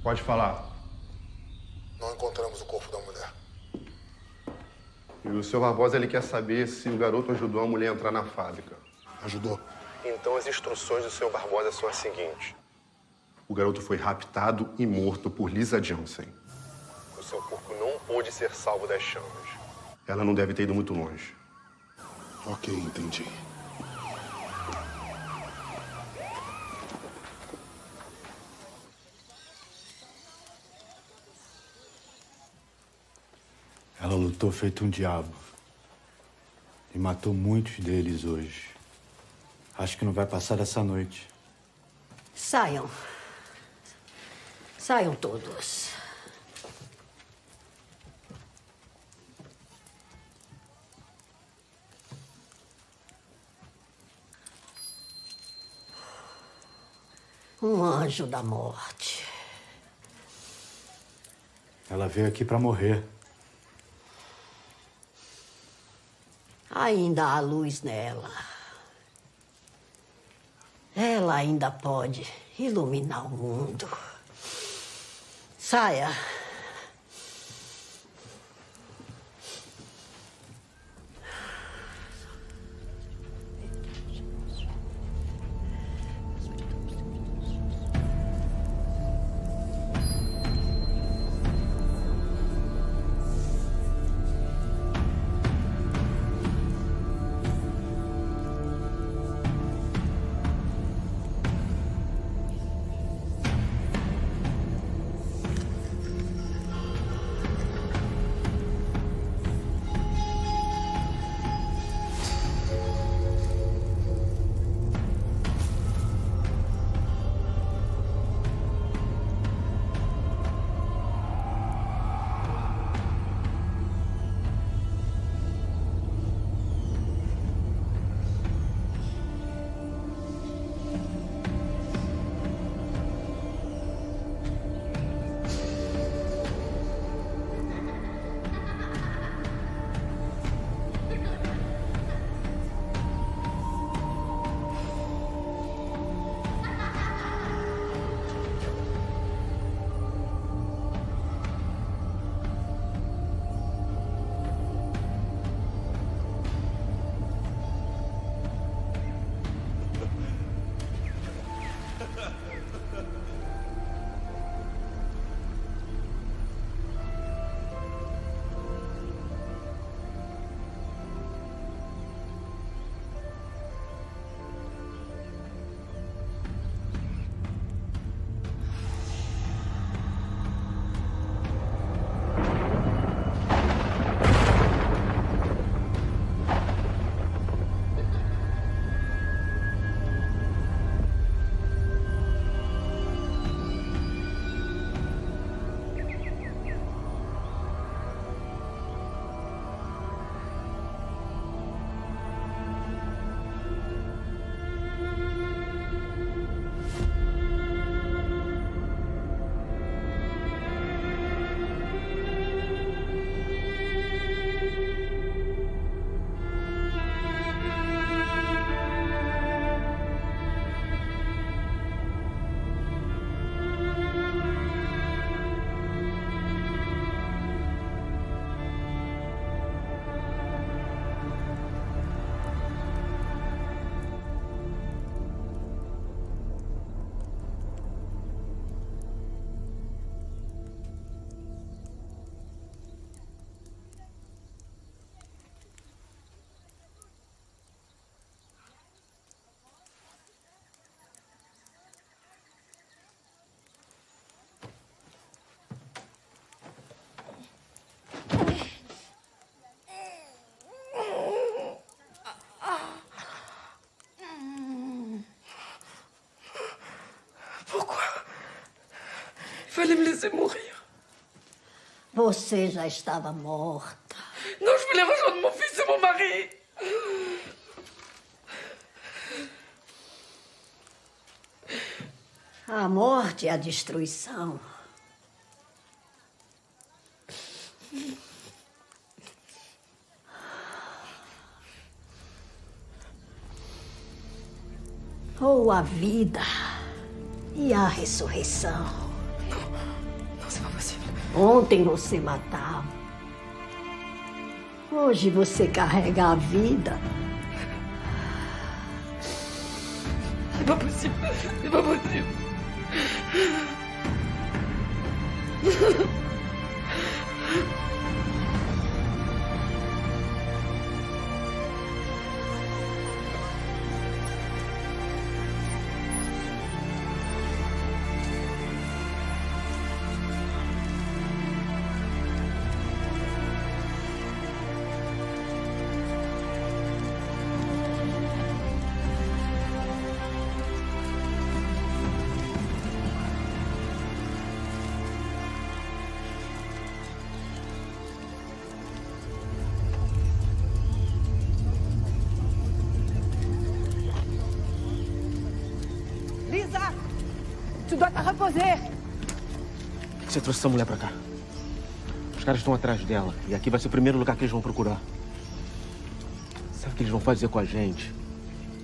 Pode falar. Não encontramos o corpo da mulher. E o Sr. Barbosa, ele quer saber se o garoto ajudou a mulher a entrar na fábrica. Ajudou. Então as instruções do Sr. Barbosa são as seguintes. O garoto foi raptado e morto por Lisa Jansen. O seu corpo não pôde ser salvo das chamas. Ela não deve ter ido muito longe. Ok, entendi. Ela lutou feito um diabo. E matou muitos deles hoje. Acho que não vai passar dessa noite. Saiam. Saiam todos. Um anjo da morte. Ela veio aqui pra morrer. Ainda há luz nela. Ela ainda pode iluminar o mundo. Saia. Fallait me laisser mourir. Você já estava morta. Non, je voulais rejoindre mon fils et mon mari. A morte e a destruição. Ou a vida e a ressurreição. Non, c'est pas possible. Ontem você matava. Hoje você carrega a vida. C'est pas possible. C'est pas possible. Lisa, tu dois te reposer. Por que você trouxe essa mulher pra cá? Os caras estão atrás dela. E aqui vai ser o primeiro lugar que eles vão procurar. Sabe o que eles vão fazer com a gente?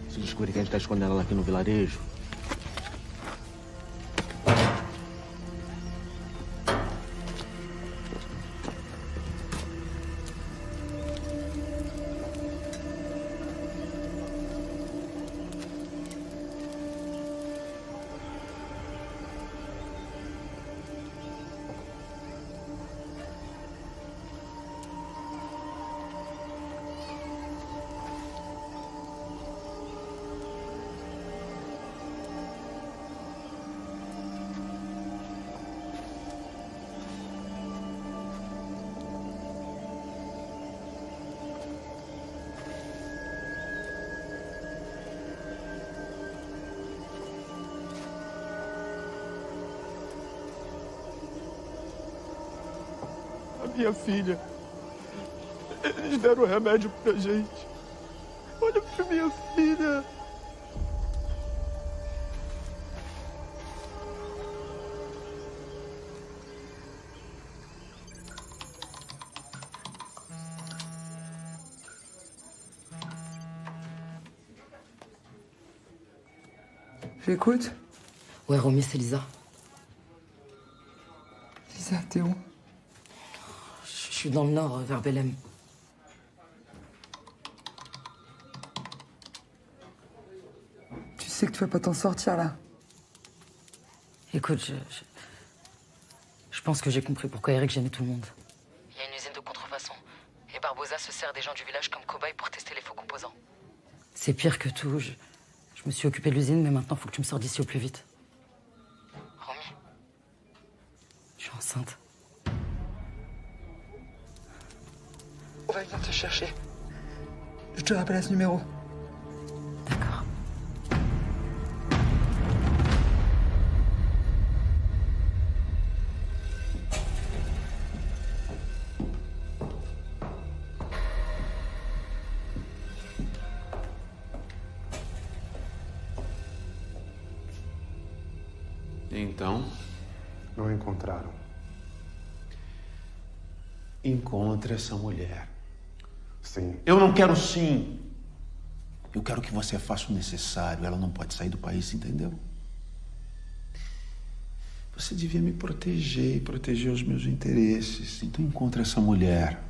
Se descobrir que a gente tá escondendo ela aqui no vilarejo. minha filha. Eles deram remédio pra gente. Olha pra minha filha. J'écoute. Ouais, Romy, c'est Lisa. Lisa, t'es où? Je suis dans le nord, vers Belém. Tu sais que tu vas pas t'en sortir, là. Écoute, je pense que j'ai compris pourquoi Eric gênait tout le monde. Il y a une usine de contrefaçon. Et Barbosa se sert des gens du village comme cobayes pour tester les faux composants. C'est pire que tout. Je me suis occupé de l'usine, mais maintenant, faut que tu me sors d'ici au plus vite. Romy, je suis enceinte. On va venir te chercher. Je te rappelle à ce numéro. D'accord. Então, Não encontraram. encontre essa mulher. Sim. Eu não quero sim. Eu quero que você faça o necessário. Ela não pode sair do país, entendeu? Você devia me proteger e proteger os meus interesses. Então encontre essa mulher.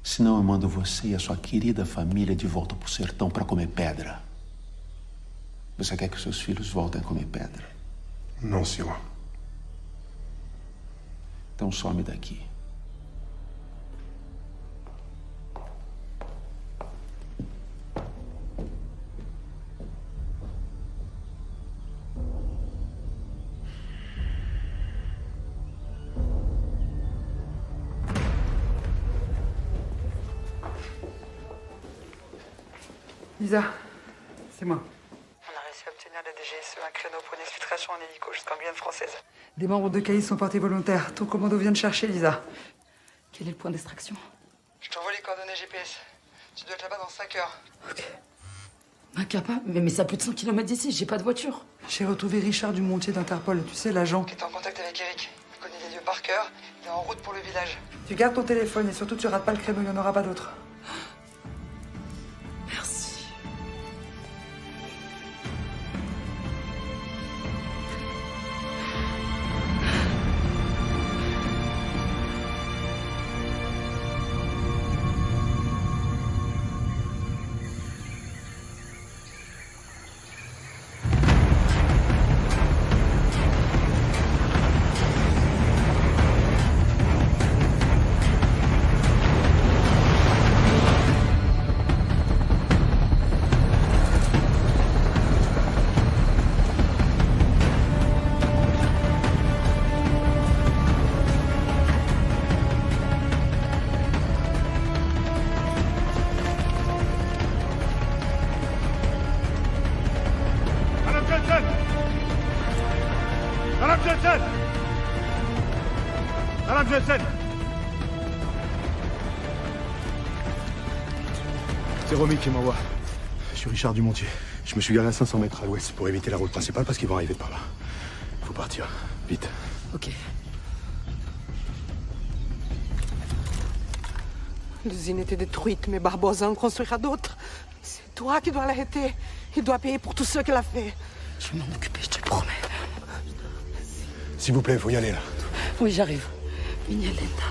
Senão eu mando você e a sua querida família de volta pro sertão para comer pedra. Você quer que os seus filhos voltem a comer pedra? Não, senhor. Então some daqui. Lisa, c'est moi. On a réussi à obtenir de la DGSE un créneau pour une exfiltration en hélico jusqu'en Guyane française. Des membres de CAI sont portés volontaires. Ton commando vient de chercher, Lisa. Quel est le point d'extraction? Je t'envoie les coordonnées GPS. Tu dois être là-bas dans 5 heures. Ok. Incapable? Mais c'est à plus de 100 km d'ici, j'ai pas de voiture. J'ai retrouvé Richard Dumontier d'Interpol, tu sais, l'agent. Qui est en contact avec Eric. Il connaît les lieux par cœur. Il est en route pour le village. Tu gardes ton téléphone et surtout tu rates pas le créneau, il n'y en aura pas d'autre. Merci. Madame Jensen! C'est Romy qui m'envoie. Je suis Richard Dumontier. Je me suis garé à 500 mètres à l'ouest pour éviter la route principale parce qu'ils vont arriver par là. Faut partir. Vite. Ok. L'usine était détruite, mais Barbosa en construira d'autres. C'est toi qui dois l'arrêter. Il doit payer pour tout ce qu'elle a fait. Je vais m'en occuper, je te le promets. S'il vous plaît, faut y aller là. Oui, j'arrive. Mignel Linda,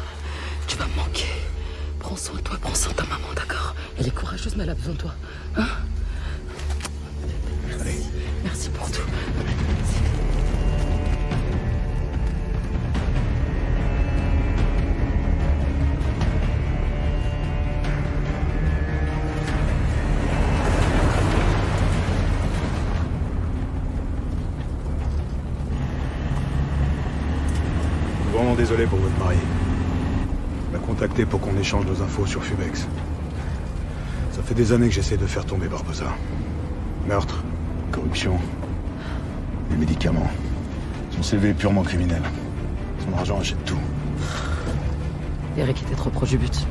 tu vas me manquer. Prends soin de toi, prends soin de ta maman, d'accord? Elle est courageuse, mais elle a besoin de toi. Hein? Allez. Merci pour tout. Vraiment désolé pour votre mari. Il m'a contacté pour qu'on échange nos infos sur Fubex. Ça fait des années que j'essaie de faire tomber Barbosa. Meurtre, corruption, les médicaments. Son CV est purement criminel. Son argent achète tout. Eric était trop proche du but.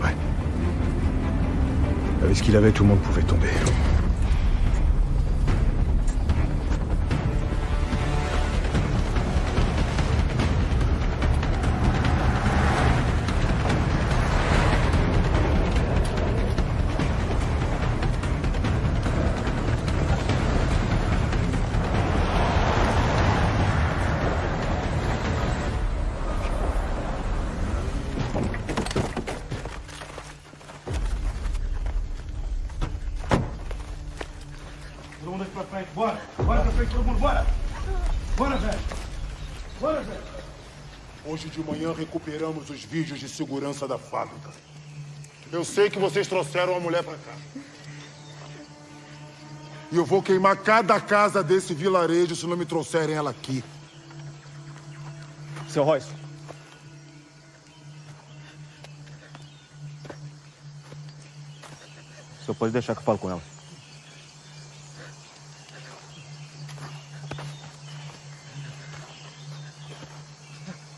Ouais. Avec ce qu'il avait, tout le monde pouvait tomber. Todo mundo aqui pra frente, bora! Bora pra frente, todo mundo, bora! Bora, velho! Bora, velho! Hoje de manhã recuperamos os vídeos de segurança da fábrica. Eu sei que vocês trouxeram a mulher pra cá. E eu vou queimar cada casa desse vilarejo se não me trouxerem ela aqui. Seu Royce. O senhor pode deixar que eu falo com ela.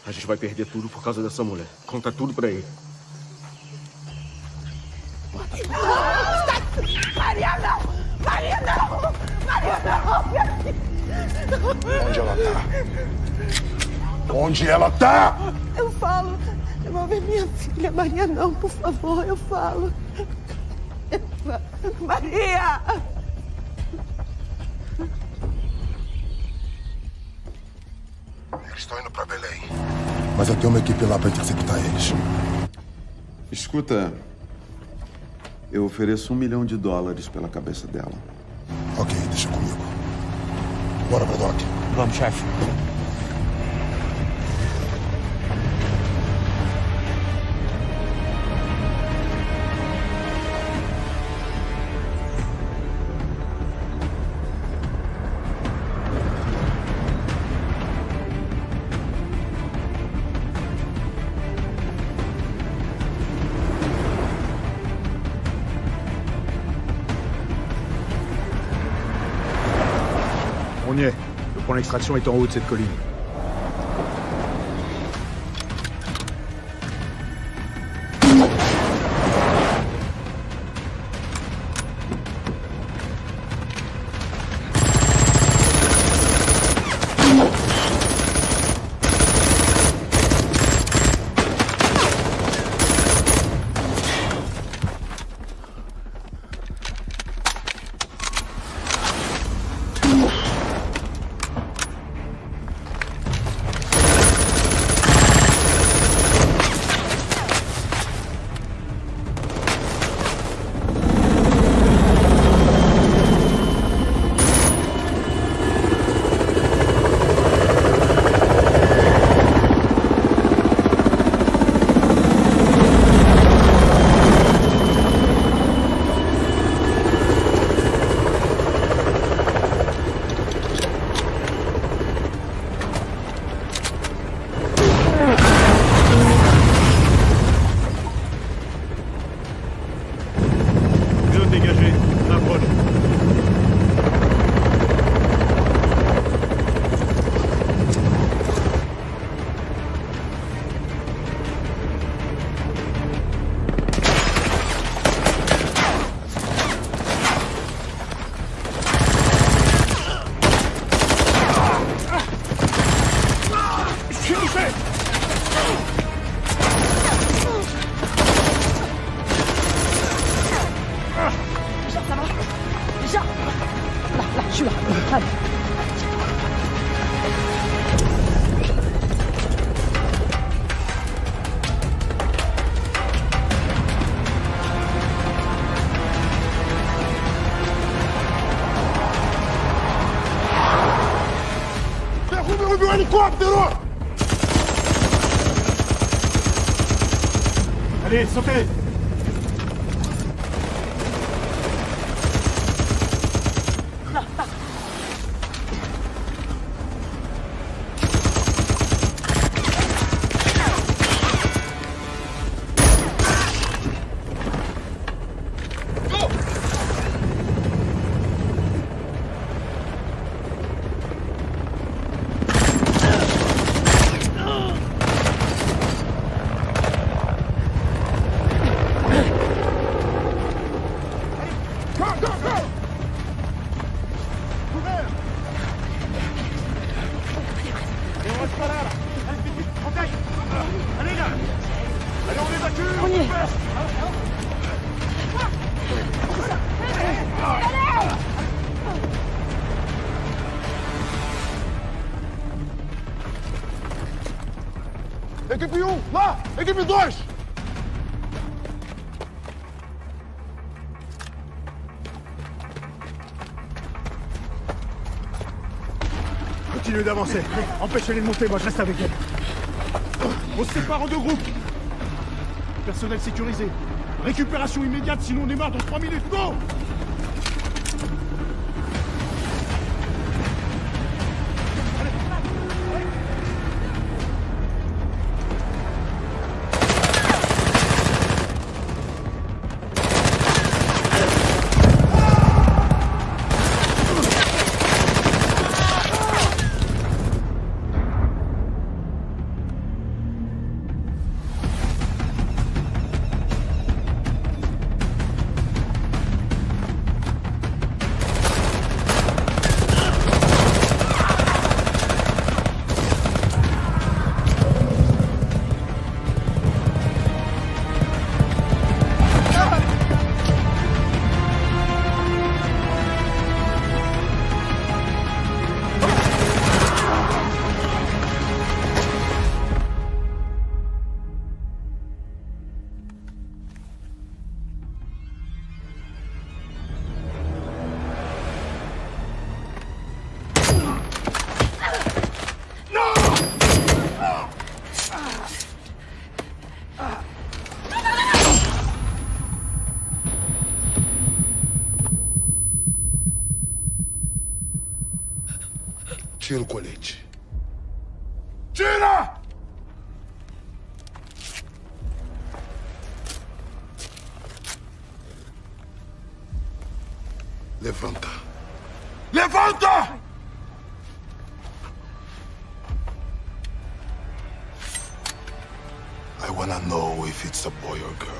A gente vai perder tudo por causa dessa mulher. Conta tudo pra ele. Maria, não! Maria, não! Maria, não! Onde ela tá? Onde ela tá? Eu falo. Devolve minha filha. Maria, não, por favor, eu falo. Maria! Eles estão indo pra Belém. Mas eu tenho uma equipe lá pra interceptar eles. Escuta, eu ofereço $1 milhão pela cabeça dela. Ok, deixa comigo. Bora, Braddock. Vamos, chefe. On y est. Le point d'extraction est en haut de cette colline. Derrube o helicóptero! Allez, sautez! Equipe 1, lá! Equipe 2! Continuez d'avancer. Empêchez-les de monter, moi je reste avec elle. On se sépare en 2 groupes. Personnel sécurisé. Récupération immédiate, sinon on démarre dans 3 minutes. Go! Tira o colete. Tira! Levanta. Levanta! I wanna know if it's a boy or girl.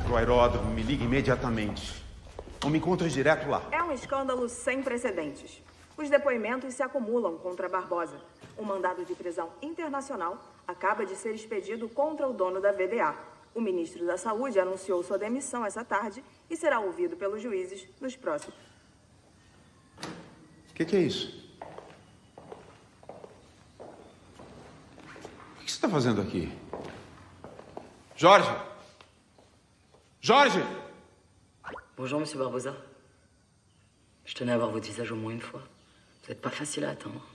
Pro aeródromo, me ligue imediatamente. Ou me encontre direto lá. É um escândalo sem precedentes. Os depoimentos se acumulam contra Barbosa. Um mandado de prisão internacional acaba de ser expedido contra o dono da VDA. O ministro da Saúde anunciou sua demissão essa tarde e será ouvido pelos juízes nos próximos. Que é isso? O que você está fazendo aqui? Jorge! Jorge! Bonjour, monsieur Barbosa. Je tenais à voir votre visage au moins une fois. Vous n'êtes pas facile à atteindre.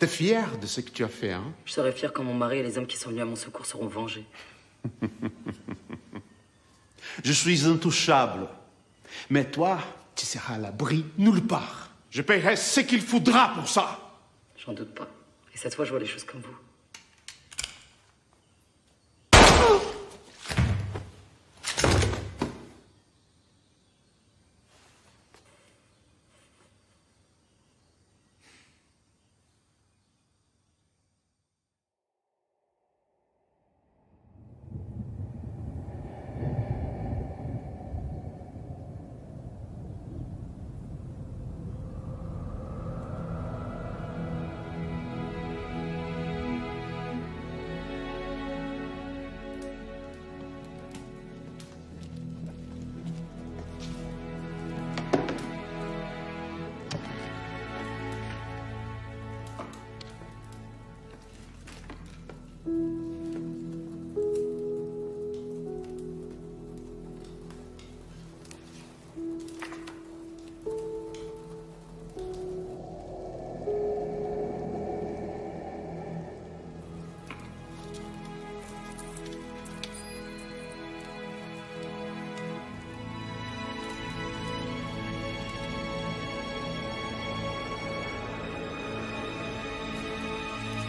T'es fier de ce que tu as fait, hein? Je serai fier quand mon mari et les hommes qui sont venus à mon secours seront vengés. Je suis intouchable. Mais toi, tu seras à l'abri nulle part. Je paierai ce qu'il faudra pour ça. J'en doute pas. Et cette fois, je vois les choses comme vous.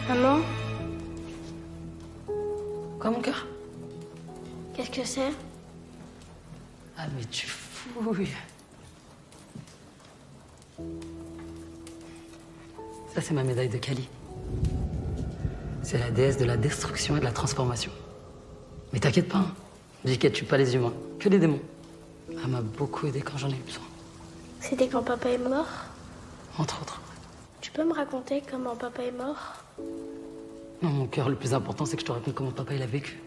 Maman, Quoi, mon cœur? qu'est-ce que c'est? Ah, mais tu fouilles. Ça, c'est ma médaille de Kali. C'est la déesse de la destruction et de la transformation. Mais t'inquiète pas, hein. Vicky tue pas les humains, que les démons. Elle m'a beaucoup aidé quand j'en ai eu besoin. C'était quand papa est mort? Entre autres. Tu peux me raconter comment papa est mort? Non, mon cœur, le plus important, c'est que je te raconte comment papa il a vécu.